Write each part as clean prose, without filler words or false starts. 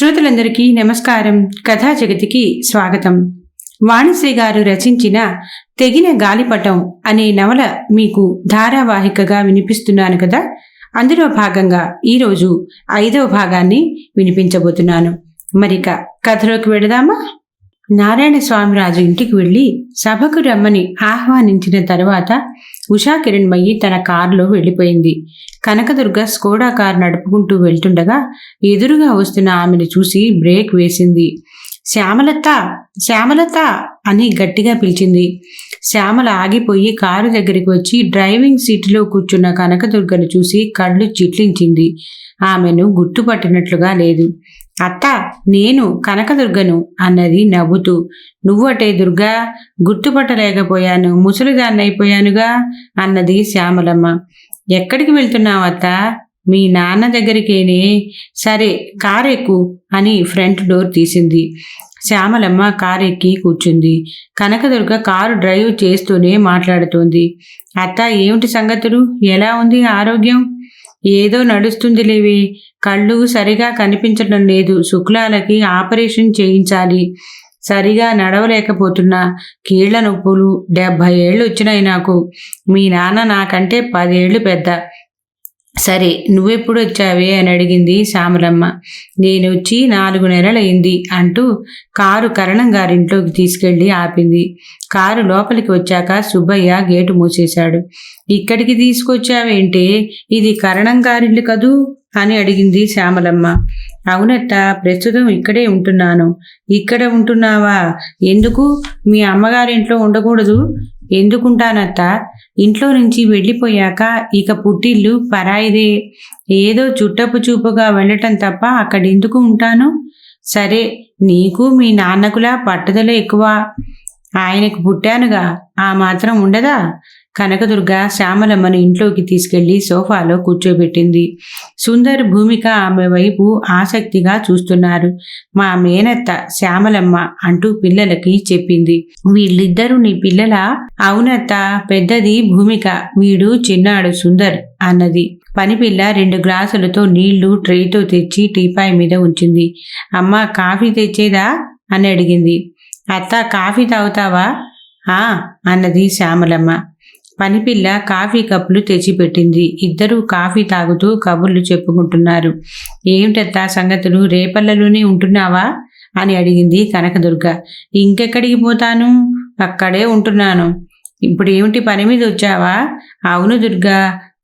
శ్రోతలందరికీ నమస్కారం. కథా జగతికి స్వాగతం. వాణిశ్రీ గారు రచించిన తెగిన గాలిపటం అనే నవల మీకు ధారావాహికగా వినిపిస్తున్నాను కదా. అందులో భాగంగా ఈరోజు 5వ భాగాన్ని వినిపించబోతున్నాను. మరిక కథలోకి వెళదామా? నారాయణ స్వామిరాజు ఇంటికి వెళ్లి సభకు రమ్మని ఆహ్వానించిన తరువాత ఉషా కిరణ్మయి తన కారులో వెళ్లిపోయింది. కనకదుర్గ స్కోడా కారు నడుపుకుంటూ వెళ్తుండగా ఎదురుగా వస్తున్న ఆమెను చూసి బ్రేక్ వేసింది. శ్యామలత, శ్యామలత అని గట్టిగా పిలిచింది. శ్యామల ఆగిపోయి కారు దగ్గరికి వచ్చి డ్రైవింగ్ సీటులో కూర్చున్న కనకదుర్గను చూసి కళ్ళు చిట్లించింది. ఆమెను గుర్తుపట్టినట్లుగా లేదు. అత్త, నేను కనకదుర్గను అన్నది నవ్వుతూ. నువ్వటే దుర్గా, గుర్తుపట్టలేకపోయాను, ముసలిదాన్నైపోయానుగా అన్నది శ్యామలమ్మ. ఎక్కడికి వెళ్తున్నావు అత్త? మీ నాన్న దగ్గరికేనే. సరే కారెక్కు అని ఫ్రంట్ డోర్ తీసింది. శ్యామలమ్మ కారెక్కి కూర్చుంది. కనకదుర్గ కారు డ్రైవ్ చేస్తూనే మాట్లాడుతోంది. అత్త, ఏమిటి సంగతులు? ఎలా ఉంది ఆరోగ్యం? ఏదో నడుస్తుంది లేవే, కళ్ళు సరిగా కనిపించడం లేదు. శుక్లాలకి ఆపరేషన్ చేయించాలి. సరిగా నడవలేకపోతున్నా. కీళ్ల నొప్పులు. 70 ఏళ్ళు వచ్చినాయి నాకు. మీ నాన్న నాకంటే 10 ఏళ్ళు పెద్ద. సరే, నువ్వెప్పుడు వచ్చావే అని అడిగింది శ్యామలమ్మ. నేను వచ్చి 4 నెలలైంది అంటూ కారు కరణం గారింట్లోకి తీసుకెళ్లి ఆపింది. కారు లోపలికి వచ్చాక సుబ్బయ్య గేటు మూసేశాడు. ఇక్కడికి తీసుకొచ్చావేంటే? ఇది కరణం గారిల్లు కదూ అని అడిగింది శ్యామలమ్మ. అవునత్త, ప్రస్తుతం ఇక్కడే ఉంటున్నాను. ఇక్కడ ఉంటున్నావా? ఎందుకు? మీ అమ్మగారింట్లో ఉండకూడదు? ఎందుకుంటానత్త? ఇంట్లో నుంచి వెళ్ళిపోయాక ఇక పుట్టిల్లు పరాయిదే. ఏదో చుట్టపు చూపుగా వెళ్ళటం తప్ప అక్కడెందుకు ఉంటాను? సరే, నీకు మీ నాన్నకులా పట్టుదల ఎక్కువ. ఆయనకు పుట్టానుగా, ఆ మాత్రం ఉండదా? కనకదుర్గ శ్యామలమ్మను ఇంట్లోకి తీసుకెళ్లి సోఫాలో కూర్చోబెట్టింది. సుందర్, భూమిక ఆమె వైపు ఆసక్తిగా చూస్తున్నారు. మా మేనత్త శ్యామలమ్మ అంటూ పిల్లలకి చెప్పింది. వీళ్ళిద్దరూ నీ పిల్లలా? అవునత్త, పెద్దది భూమిక, వీడు చిన్నాడు సుందర్ అన్నది. పనిపిల్ల 2 గ్లాసులతో నీళ్లు ట్రేతో తెచ్చి టీపాయ్ మీద ఉంచింది. అమ్మ, కాఫీ తెచ్చేదా అని అడిగింది. అత్త, కాఫీ తాగుతావా? అన్నది శ్యామలమ్మ. పనిపిల్ల కాఫీ కప్పులు తెచ్చిపెట్టింది. ఇద్దరూ కాఫీ తాగుతూ కబుర్లు చెప్పుకుంటున్నారు. ఏమిటత్తా సంగతులు? రేపల్లలోనే ఉంటున్నావా అని అడిగింది కనకదుర్గ. ఇంకెక్కడికి పోతాను, అక్కడే ఉంటున్నాను. ఇప్పుడు ఏమిటి, పని మీద వచ్చావా? అవును దుర్గా,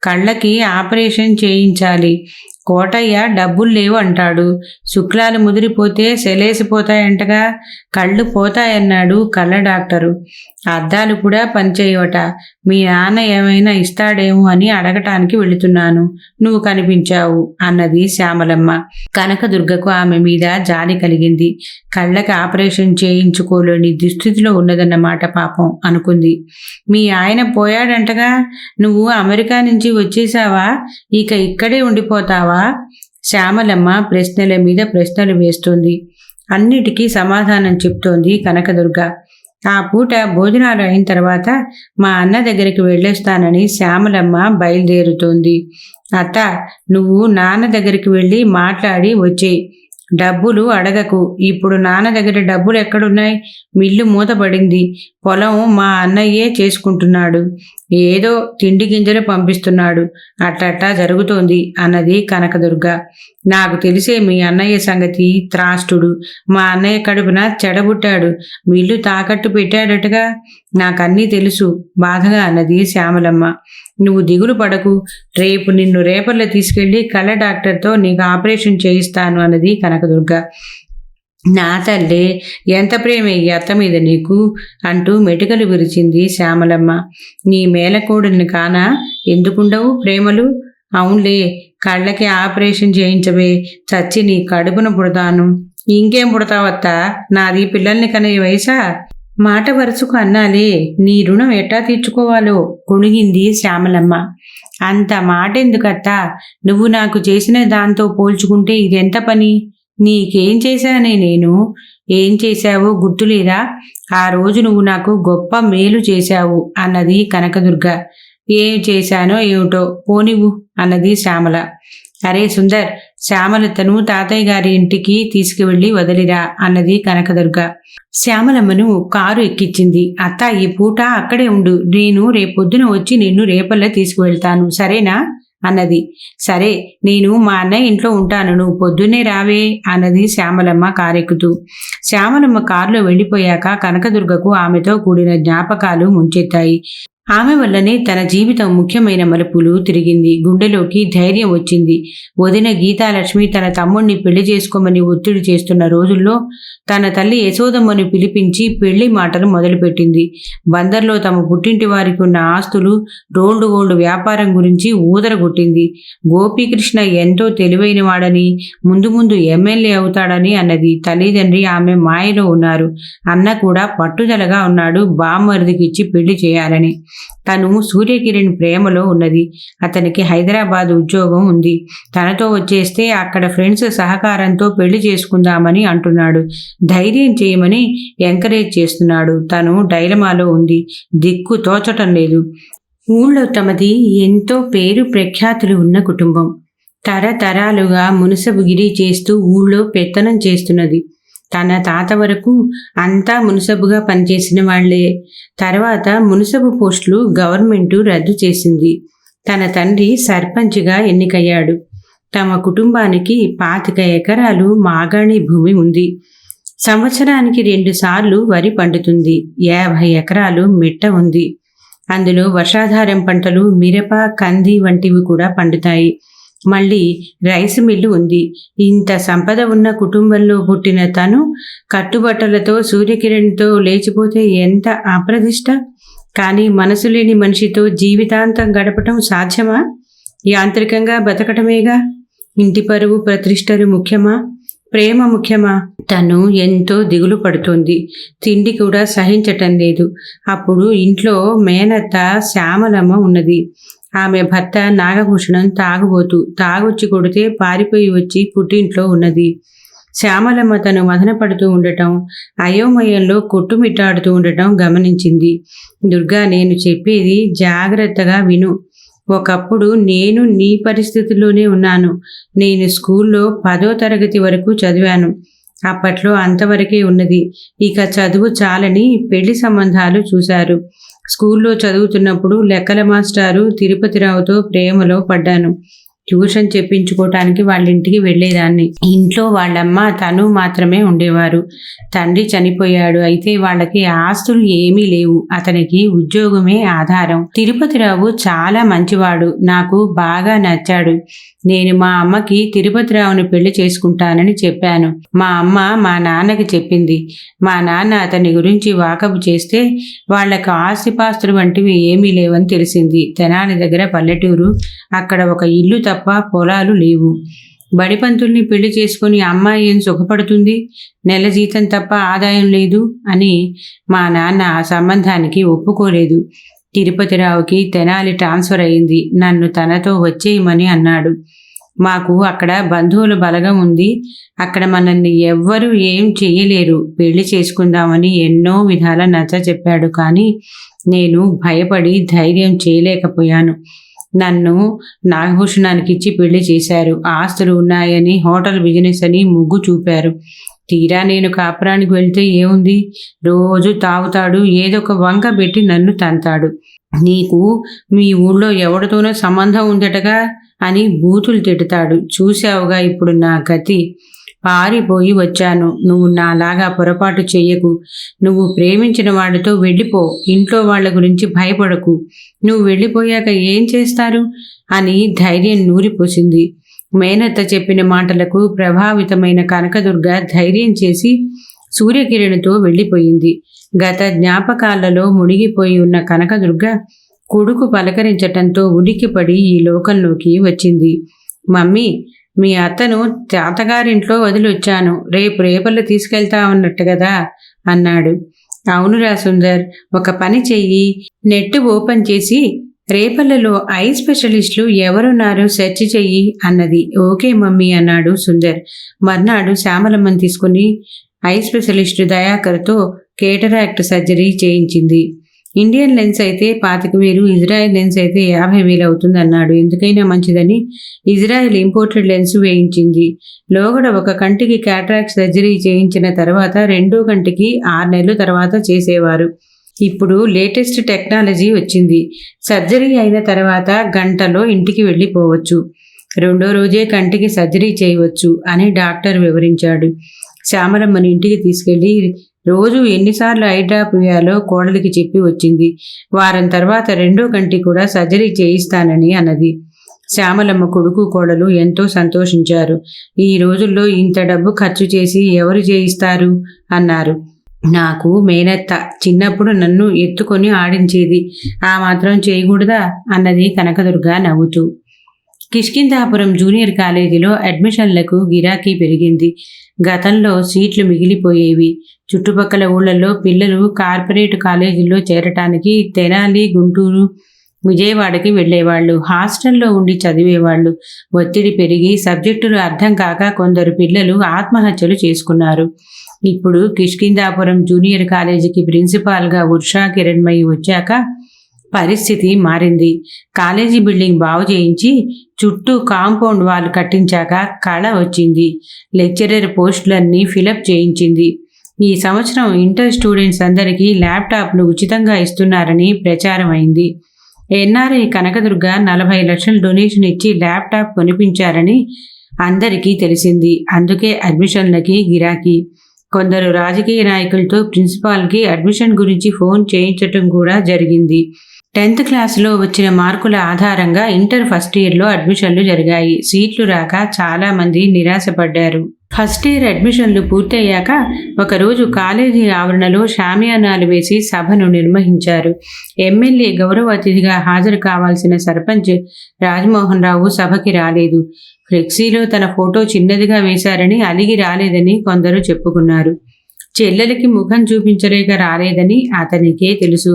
కళ్ళకి ఆపరేషన్ చేయించాలి. కోటయ్య డబ్బులు లేవు అంటాడు. శుక్లాలు ముదిరిపోతే సెలేసిపోతాయంటగా. కళ్ళు పోతాయన్నాడు కళ్ళ డాక్టరు. అద్దాలు కూడా పనిచేయవట. మీ నాన్న ఏమైనా ఇస్తాడేమో అని అడగటానికి వెళుతున్నాను. నువ్వు కనిపించావు అన్నది శ్యామలమ్మ. కనకదుర్గకు ఆమె మీద జాలి కలిగింది. కళ్ళకి ఆపరేషన్ చేయించుకోలేని దుస్థితిలో ఉన్నదన్నమాట పాపం అనుకుంది. మీ ఆయన పోయాడంటగా. నువ్వు అమెరికా నుంచి వచ్చేసావా? ఇక ఇక్కడే ఉండిపోతావా? శ్యామలమ్మ ప్రశ్నల మీద ప్రశ్నలు వేస్తోంది. అన్నిటికీ సమాధానం చెప్తోంది కనకదుర్గ. ఆ పూట భోజనాలు అయిన తర్వాత మా అన్న దగ్గరికి వెళ్ళొస్తానని శ్యామలమ్మ బయలుదేరుతోంది. అత్త, నువ్వు నాన్న దగ్గరికి వెళ్ళి మాట్లాడి వచ్చేయి. డబ్బులు అడగకు. ఇప్పుడు నాన్న దగ్గర డబ్బులు ఎక్కడున్నాయి? మిల్లు మూతపడింది. పొలం మా అన్నయ్యే చేసుకుంటున్నాడు. ఏదో తిండి గింజలు పంపిస్తున్నాడు. అట్లట్లా జరుగుతోంది అన్నది కనకదుర్గ. నాకు తెలిసే మీ అన్నయ్య సంగతి. త్రాష్టుడు. మా అన్నయ్య కడుపున చెడబుట్టాడు. మిల్లు తాకట్టు పెట్టాడటగా. నాకన్నీ తెలుసు బాధగా అన్నది శ్యామలమ్మ. నువ్వు దిగులు పడకు. రేపు నిన్ను రేపల్లో తీసుకెళ్లి కళ్ళ డాక్టర్తో నీకు ఆపరేషన్ చేయిస్తాను అన్నది కనకదుర్గ. నా తల్లే, ఎంత ప్రేమ ఈ అత్త మీద నీకు అంటూ మెటుకలు విరిచింది శ్యామలమ్మ. నీ మేలకోడుని కానా? ఎందుకుండవు ప్రేమలు? అవునులే, కళ్ళకి ఆపరేషన్ చేయించవే, చచ్చి నీ కడుపున పుడతాను. ఇంకేం పుడతావత్తా? నాది పిల్లల్ని కనే వయసా? మాట వరుసకు అన్నాలే, నీ రుణం ఎట్టా తీర్చుకోవాలో కొణిగింది శ్యామలమ్మ. అంత మాట ఎందుకత్తా? నువ్వు నాకు చేసిన దాంతో పోల్చుకుంటే ఇదెంత పని? నీకేం చేశానే నేను? ఏం చేశావో గుర్తులేదా? ఆ రోజు నువ్వు నాకు గొప్ప మేలు చేశావు అన్నది కనకదుర్గ. ఏం చేశానో ఏమిటో పోనివ్వు అన్నది శ్యామల. అరే సుందర్, శ్యామలతను తాతయ్య గారి ఇంటికి తీసుకువెళ్ళి వదిలిరా అన్నది కనకదుర్గ. శ్యామలమ్మను కారు ఎక్కించింది. అత్త, ఈ పూట అక్కడే ఉండు, నేను రేపొద్దున వచ్చి నిన్ను రేపల్లా తీసుకువెళ్తాను, సరేనా అన్నది. సరే, నేను మా అన్నయ్య ఇంట్లో ఉంటాను, నువ్వు పొద్దున్నే రావే అన్నది శ్యామలమ్మ కారెక్కుతూ. శ్యామలమ్మ కారులో వెళ్ళిపోయాక కనకదుర్గకు ఆమెతో కూడిన జ్ఞాపకాలు ముంచెత్తాయి. ఆమె వల్లనే తన జీవితం ముఖ్యమైన మలుపులు తిరిగింది. గుండెలోకి ధైర్యం వచ్చింది. వదిన గీతాలక్ష్మి తన తమ్ముణ్ణి పెళ్లి చేసుకోమని ఒత్తిడి చేస్తున్న రోజుల్లో తన తల్లి యశోదమ్మను పిలిపించి పెళ్లి మాటలు మొదలుపెట్టింది. బందర్లో తమ పుట్టింటి వారికి ఉన్న ఆస్తులు, రోల్డ్ గోల్డ్ వ్యాపారం గురించి ఊదరగొట్టింది. గోపీకృష్ణ ఎంతో తెలివైన వాడని, ముందు ముందు ఎమ్మెల్యే అవుతాడని అన్నది. తల్లిదండ్రి ఆమె మాయలో ఉన్నారు. అన్న కూడా పట్టుదలగా ఉన్నాడు బామ్మరిదికి ఇచ్చి పెళ్లి చేయాలని. తను సూర్యకిరణ్ ప్రేమలో ఉన్నది. అతనికి హైదరాబాద్ ఉద్యోగం ఉంది. తనతో వచ్చేస్తే అక్కడ ఫ్రెండ్స్ సహకారంతో పెళ్లి చేసుకుందామని అంటున్నాడు. ధైర్యం చేయమని ఎంకరేజ్ చేస్తున్నాడు. తను డైలమాలో ఉంది. దిక్కు తోచటం లేదు. ఊళ్ళో తమది ఎంతో పేరు ప్రఖ్యాతులు ఉన్న కుటుంబం. తరతరాలుగా మునసబుగిరి చేస్తూ ఊళ్ళో పెత్తనం చేస్తున్నది. తన తాత వరకు అంతా మునసబుగా పనిచేసిన వాళ్లే. తర్వాత మునసబు పోస్టులు గవర్నమెంటు రద్దు చేసింది. తన తండ్రి సర్పంచ్గా ఎన్నికయ్యాడు. తమ కుటుంబానికి 25 ఎకరాలు మాగాణి భూమి ఉంది. సంవత్సరానికి 2 సార్లు వరి పండుతుంది. 50 ఎకరాలు మిట్ట ఉంది. అందులో వర్షాధారం పంటలు మిరప, కంది వంటివి కూడా పండుతాయి. మళ్ళీ రైస్ మిల్లు ఉంది. ఇంత సంపద ఉన్న కుటుంబంలో పుట్టిన తను కట్టుబట్టలతో సూర్యకిరణ్తో లేచిపోతే ఎంత అప్రదిష్ట. కానీ మనసు లేని మనిషితో జీవితాంతం గడపటం సాధ్యమా? యాంత్రికంగా బతకటమేగా. ఇంటి పరువు ప్రతిష్టలు ముఖ్యమా? ప్రేమ ముఖ్యమా? తను ఎంతో దిగులు పడుతోంది. తిండి కూడా సహించటం లేదు. అప్పుడు ఇంట్లో మేనత్త శ్యామలమ్మ ఉన్నది. ఆమె భర్త నాగభూషణం తాగుబోతు. తాగొచ్చి కొడితే పారిపోయి వచ్చి పుట్టింట్లో ఉన్నది. శ్యామలమ్మ తను మదన పడుతూ ఉండటం, అయోమయంలో కొట్టుమిట్టాడుతూ ఉండటం గమనించింది. దుర్గా, నేను చెప్పేది జాగ్రత్తగా విను. ఒకప్పుడు నేను నీ పరిస్థితిలోనే ఉన్నాను. నేను స్కూల్లో 10వ తరగతి వరకు చదివాను. అప్పట్లో అంతవరకే ఉన్నది. ఇక చదువు చాలని పెళ్లి సంబంధాలు చూశారు. స్కూల్లో చదువుతున్నప్పుడు లెక్కల మాస్టారు తిరుపతిరావుతో ప్రేమలో పడ్డాను. ట్యూషన్ చెప్పించుకోవటానికి వాళ్ళ ఇంటికి వెళ్ళేదాన్ని. ఇంట్లో వాళ్ళమ్మ తను మాత్రమే ఉండేవారు. తండ్రి చనిపోయాడు. అయితే వాళ్ళకి ఆస్తులు ఏమీ లేవు. అతనికి ఉద్యోగమే ఆధారం. తిరుపతిరావు చాలా మంచివాడు. నాకు బాగా నచ్చాడు. నేను మా అమ్మకి తిరుపతిరావుని పెళ్లి చేసుకుంటానని చెప్పాను. మా అమ్మ మా నాన్నకి చెప్పింది. మా నాన్న అతని గురించి వాకబు చేస్తే వాళ్లకు ఆస్తిపాస్తులు వంటివి ఏమీ లేవని తెలిసింది. తెనాలి దగ్గర పల్లెటూరు. అక్కడ ఒక ఇల్లు తప్ప పొలాలు లేవు. బడిపంతుల్ని పెళ్లి చేసుకుని అమ్మాయి ఏం సుఖపడుతుంది? నెల జీతం తప్ప ఆదాయం లేదు అని మా నాన్న ఆ సంబంధానికి ఒప్పుకోలేదు. తిరుపతిరావుకి తెనాలి ట్రాన్స్ఫర్ అయింది. నన్ను తనతో వచ్చేయమని అన్నాడు. మాకు అక్కడ బంధువుల బలగం ఉంది. అక్కడ మనల్ని ఎవ్వరూ ఏం చెయ్యలేరు. పెళ్లి చేసుకుందామని ఎన్నో విధాల నచ్చ చెప్పాడు. కానీ నేను భయపడి ధైర్యం చేయలేకపోయాను. నన్ను నాగభూషణానికి ఇచ్చి పెళ్లి చేశారు. ఆస్తులు ఉన్నాయని, హోటల్ బిజినెస్ అని ముగ్గు చూపారు. తీరా నేను కాపురానికి వెళ్తే ఏముంది? రోజు తాగుతాడు, ఏదో ఒక వంక పెట్టి నన్ను తంతాడు. నీకు మీ ఊళ్ళో ఎవరితోనో సంబంధం ఉందటగా అని బూతులు తిడతాడు. చూశావుగా ఇప్పుడు నా గతి. పారిపోయి వచ్చాను. నువ్వు నాలాగా పొరపాటు చెయ్యకు. నువ్వు ప్రేమించిన వాడితో వెళ్ళిపో. ఇంట్లో వాళ్ళ గురించి భయపడకు. నువ్వు వెళ్ళిపోయాక ఏం చేస్తారు అని ధైర్యం నూరిపోసింది. మేనత్త చెప్పిన మాటలకు ప్రభావితమైన కనకదుర్గ ధైర్యం చేసి సూర్యకిరణ్తో వెళ్ళిపోయింది. గత జ్ఞాపకాలలో మునిగిపోయి ఉన్న కనకదుర్గ కొడుకు పలకరించటంతో ఉలిక్కిపడి ఈ లోకంలోకి వచ్చింది. మమ్మీ, మీ అత్తను తాతగారింట్లో వదిలొచ్చాను. రేపల్లు తీసుకెళ్తా ఉన్నట్టు కదా అన్నాడు. అవునురా సుందర్, ఒక పని చెయ్యి. నెట్ ఓపెన్ చేసి రేపల్లలో ఐ స్పెషలిస్టులు ఎవరున్నారో సెర్చ్ చెయ్యి అన్నది. ఓకే మమ్మీ అన్నాడు సుందర్. మర్నాడు శ్యామలమ్మని తీసుకుని ఐ స్పెషలిస్టు దయాకర్తో కేటరాక్ట్ సర్జరీ చేయించింది. ఇండియన్ లెన్స్ అయితే 25,000, ఇజ్రాయెల్ లెన్స్ అయితే 50,000 అవుతుంది అన్నాడు. ఎందుకైనా మంచిదని ఇజ్రాయెల్ ఇంపోర్టెడ్ లెన్స్ వేయించింది. లోగడ ఒక కంటికి క్యాట్రాక్ట్ సర్జరీ చేయించిన తర్వాత రెండో కంటికి 6 నెలల తర్వాత చేసేవారు. ఇప్పుడు లేటెస్ట్ టెక్నాలజీ వచ్చింది. సర్జరీ అయిన తర్వాత గంటలో ఇంటికి వెళ్ళిపోవచ్చు. రెండో రోజే కంటికి సర్జరీ చేయవచ్చు అని డాక్టర్ వివరించాడు. శ్యామలమ్మని ఇంటికి తీసుకెళ్లి రోజు ఎన్నిసార్లు ఐ డ్రాప్ వేయాలో కోడలికి చెప్పి వచ్చింది. వారం తర్వాత రెండో కంటి కూడా సర్జరీ చేయిస్తానని అన్నది. శ్యామలమ్మ కొడుకు కోడలు ఎంతో సంతోషించారు. ఈ రోజుల్లో ఇంత డబ్బు ఖర్చు చేసి ఎవరు చేయిస్తారు అన్నారు. నాకు మేనత్త చిన్నప్పుడు నన్ను ఎత్తుకొని ఆడించేది, ఆ మాత్రం చేయకూడదా అన్నది కనకదుర్గ నవ్వుతూ. కిష్కింధాపురం జూనియర్ కాలేజీలో అడ్మిషన్లకు గిరాకీ పెరిగింది. గతంలో సీట్లు మిగిలిపోయేవి. చుట్టుపక్కల ఊళ్ళల్లో పిల్లలు కార్పొరేట్ కాలేజీల్లో చేరటానికి తెనాలి, గుంటూరు, విజయవాడకి వెళ్లేవాళ్లు. హాస్టల్లో ఉండి చదివేవాళ్లు. ఒత్తిడి పెరిగి సబ్జెక్టులు అర్థం కాక కొందరు పిల్లలు ఆత్మహత్యలు చేసుకున్నారు. ఇప్పుడు కిష్కింధాపురం జూనియర్ కాలేజీకి ప్రిన్సిపాల్గా ఉషా కిరణ్మయి వచ్చాక పరిస్థితి మారింది. కాలేజీ బిల్డింగ్ బాగు చేయించి చుట్టూ కాంపౌండ్ వాల్ కట్టించాక కళ వచ్చింది. లెక్చరర్ పోస్టులన్నీ ఫిలప్ చేయించింది. ఈ సంవత్సరం ఇంటర్ స్టూడెంట్స్ అందరికీ ల్యాప్టాప్లు ఉచితంగా ఇస్తున్నారని ప్రచారం అయింది. ఎన్ఆర్ఐ కనకదుర్గ 40 లక్షల డొనేషన్ ఇచ్చి ల్యాప్టాప్ కొనిపించారని అందరికీ తెలిసింది. అందుకే అడ్మిషన్లకి గిరాకీ. కొందరు రాజకీయ నాయకులతో ప్రిన్సిపాల్కి అడ్మిషన్ గురించి ఫోన్ చేయించటం కూడా జరిగింది. 10th క్లాస్లో వచ్చిన మార్కుల ఆధారంగా ఇంటర్ ఫస్ట్ ఇయర్లో అడ్మిషన్లు జరిగాయి. సీట్లు రాక చాలామంది నిరాశపడ్డారు. ఫస్ట్ ఇయర్ అడ్మిషన్లు పూర్తయ్యాక ఒకరోజు కాలేజీ ఆవరణలో షామియానాలు వేసి సభను నిర్వహించారు. ఎమ్మెల్యే గౌరవ అతిథిగా హాజరు కావాల్సిన సర్పంచ్ రాజమోహన్ రావు సభకి రాలేదు. ఫ్లెక్సీలో తన ఫోటో చిన్నదిగా వేశారని అలిగి రాలేదని కొందరు చెప్పుకున్నారు. చెల్లెలకి ముఖం చూపించలేక రాలేదని అతనికే తెలుసు.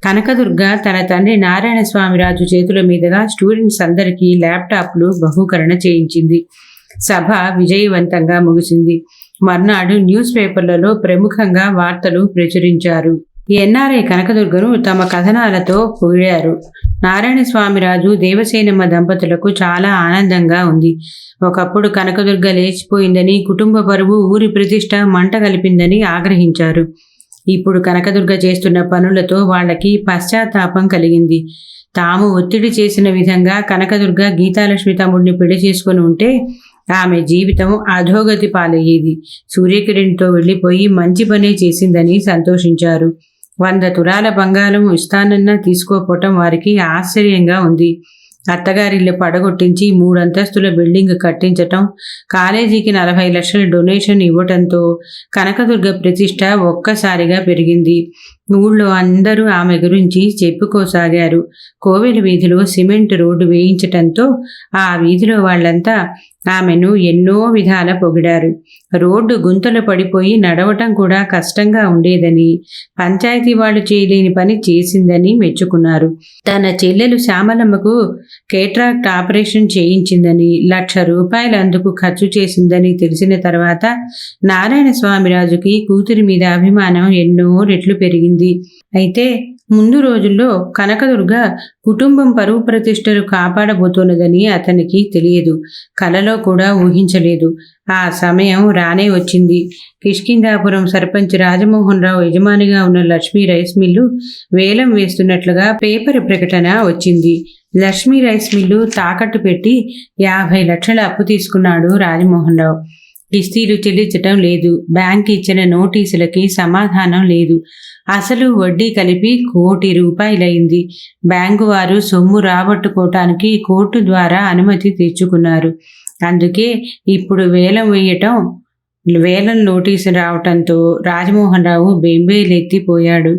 కనకదుర్గ తన తండ్రి నారాయణస్వామిరాజు చేతుల మీదుగా స్టూడెంట్స్ అందరికీ ల్యాప్టాప్లు బహూకరణ చేయించింది. సభ విజయవంతంగా ముగిసింది. మర్నాడు న్యూస్ పేపర్లలో ప్రముఖంగా వార్తలు ప్రచురించారు. ఎన్ఆర్ఐ కనకదుర్గను తమ కథనాలతో పొగిడారు. నారాయణస్వామిరాజు, దేవసేనమ్మ దంపతులకు చాలా ఆనందంగా ఉంది. ఒకప్పుడు కనకదుర్గ లేచిపోయిందని, కుటుంబ పరువు, ఊరి ప్రతిష్ట మంట కలిపిందని ఆగ్రహించారు. ఇప్పుడు కనకదుర్గ చేస్తున్న పనులతో వాళ్ళకి పశ్చాత్తాపం కలిగింది. తాము ఒత్తిడి చేసిన విధంగా కనకదుర్గ గీతాలక్ష్మి తమ్ముడిని పెళ్లి చేసుకుని ఉంటే ఆమె జీవితం అధోగతి పాలయ్యేది. సూర్యకిరణ్తో వెళ్ళిపోయి మంచి పనే చేసిందని సంతోషించారు. 100 తులాల బంగారం ఇస్తానన్నా తీసుకోపోవటం వారికి ఆశ్చర్యంగా ఉంది. అత్తగారిల్లు పడగొట్టించి 3 అంతస్తుల బిల్డింగ్ కట్టించటం, కాలేజీకి 40 లక్షల డొనేషన్ ఇవ్వటంతో కనకదుర్గ ప్రతిష్ట ఒక్కసారిగా పెరిగింది. ఊళ్ళో అందరూ ఆమె గురించి చెప్పుకోసాగారు. కోవెల వీధిలో సిమెంట్ రోడ్డు వేయించటంతో ఆ వీధిలో వాళ్ళంతా ఆమెను ఎన్నో విధాల పొగిడారు. రోడ్డు గుంతలు పడిపోయి నడవటం కూడా కష్టంగా ఉండేదని, పంచాయతీ వాళ్ళు చేయలేని పని చేసిందని మెచ్చుకున్నారు. తన చెల్లెలు శ్యామలమ్మకు కేట్రాక్ట్ ఆపరేషన్ చేయించిందని, ₹1,00,000 అందుకు ఖర్చు చేసిందని తెలిసిన తర్వాత నారాయణస్వామిరాజుకి కూతురి మీద అభిమానం ఎన్నో రెట్లు పెరిగింది. అయితే ముందు రోజుల్లో కనకదుర్గ కుటుంబం పరువు ప్రతిష్టలు కాపాడబోతున్నదని అతనికి తెలియదు. కలలో కూడా ఊహించలేదు. ఆ సమయం రానే వచ్చింది. కిష్కింధాపురం సర్పంచ్ రాజమోహన్ రావు యజమానిగా ఉన్న లక్ష్మీ రైస్ మిల్లు వేలం వేస్తున్నట్లుగా పేపర్ ప్రకటన వచ్చింది. లక్ష్మీ రైస్ మిల్లు తాకట్టు పెట్టి 50 లక్షల అప్పు తీసుకున్నాడు రాజమోహన్ రావు. కిస్తీలు చెల్లించటం లేదు. బ్యాంక్ ఇచ్చిన నోటీసులకి సమాధానం లేదు. అసలు వడ్డీ కలిపి ₹1,00,00,000 బ్యాంకు వారు సొమ్ము రాబట్టుకోవటానికి కోర్టు ద్వారా అనుమతి తెచ్చుకున్నారు. అందుకే ఇప్పుడు వేలం వేయటం, వేలం నోటీసు రావటంతో రాజమోహన్ రావు బెంబేలెత్తిపోయాడు.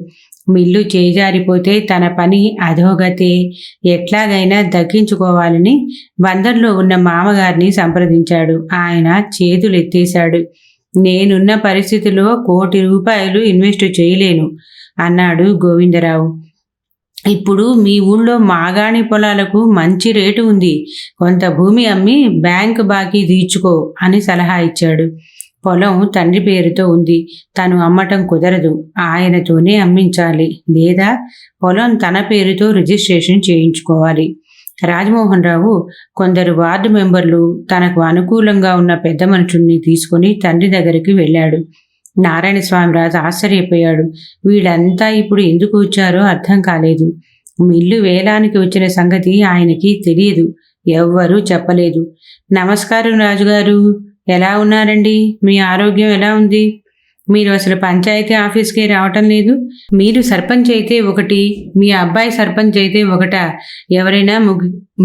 మిల్లు చేజారిపోతే తన పని అధోగతే, ఎట్లాగైనా దక్కించుకోవాలని బందర్లో ఉన్న మామగారిని సంప్రదించాడు. ఆయన చేతులెత్తేశాడు. నేనున్న పరిస్థితిలో ₹1,00,00,000 ఇన్వెస్ట్ చేయలేను అన్నాడు గోవిందరావు. ఇప్పుడు మీ ఊళ్ళో మాగాణి పొలాలకు మంచి రేటు ఉంది. కొంత భూమి అమ్మి బ్యాంకు బాకీ తీర్చుకో అని సలహా ఇచ్చాడు. పొలం తండ్రి పేరుతో ఉంది. తను అమ్మటం కుదరదు. ఆయనతోనే అమ్మించాలి. లేదా పొలం తన పేరుతో రిజిస్ట్రేషన్ చేయించుకోవాలి. రాజమోహన్ రావు కొందరు వార్డు మెంబర్లు తనకు అనుకూలంగా ఉన్న పెద్ద మనుషుల్ని తీసుకుని తండ్రి దగ్గరికి వెళ్ళాడు. నారాయణస్వామిరాజు ఆశ్చర్యపోయాడు. వీళ్ళంతా ఇప్పుడు ఎందుకు వచ్చారో అర్థం కాలేదు. మిల్లు వేలానికి వచ్చిన సంగతి ఆయనకి తెలియదు. ఎవ్వరూ చెప్పలేదు. నమస్కారం రాజుగారు, ఎలా ఉన్నారండి? మీ ఆరోగ్యం ఎలా ఉంది? మీరు అసలు పంచాయతీ ఆఫీస్కే రావటం లేదు. మీరు సర్పంచ్ అయితే ఒకటి, మీ అబ్బాయి సర్పంచ్ అయితే ఒకటా? ఎవరైనా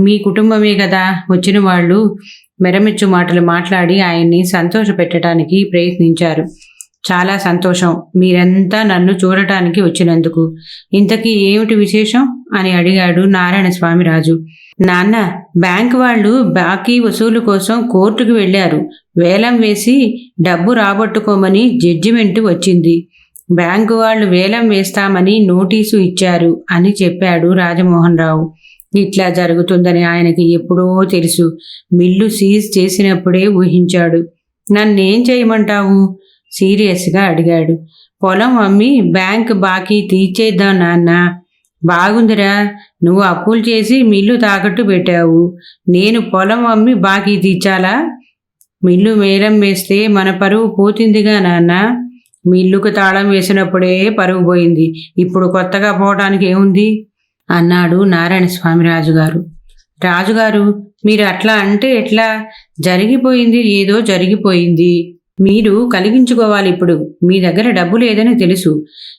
మీ కుటుంబమే కదా వచ్చిన వాళ్ళు మెరమెచ్చు మాటలు మాట్లాడి ఆయన్ని సంతోషపెట్టడానికి ప్రయత్నించారు. చాలా సంతోషం, మీరంతా నన్ను చూడటానికి వచ్చినందుకు. ఇంతకీ ఏమిటి విశేషం అని అడిగాడు నారాయణస్వామిరాజు. నాన్న, బ్యాంకు వాళ్ళు బాకీ వసూలు కోసం కోర్టుకు వెళ్లారు. వేలం వేసి డబ్బు రాబట్టుకోమని జడ్జిమెంటు వచ్చింది. బ్యాంకు వాళ్ళు వేలం వేస్తామని నోటీసు ఇచ్చారు అని చెప్పాడు రాజమోహన్ రావు. ఇట్లా జరుగుతుందని ఆయనకి ఎప్పుడో తెలుసు. మిల్లు సీజ్ చేసినప్పుడే ఊహించాడు. నన్నేం చేయమంటావు? సీరియస్గా అడిగాడు. పొలం అమ్మి బ్యాంక్ బాకీ తీర్చేద్దాం నాన్న. బాగుందిరా, నువ్వు అప్పులు చేసి మిల్లు తాకట్టు పెట్టావు. నేను పొలం అమ్మి బాకీ తీర్చాలా? మిల్లు వేలం వేస్తే మన పరువు పోతుందిగా నాన్న. మిల్లుకు తాళం వేసినప్పుడే పరువు పోయింది. ఇప్పుడు కొత్తగా పోవటానికి ఏముంది అన్నాడు నారాయణస్వామిరాజు గారు. రాజుగారు, మీరు అట్లా అంటే ఎట్లా? జరిగిపోయింది ఏదో జరిగిపోయింది. మీరు కలిగించుకోవాలి. ఇప్పుడు మీ దగ్గర డబ్బు లేదని తెలుసు.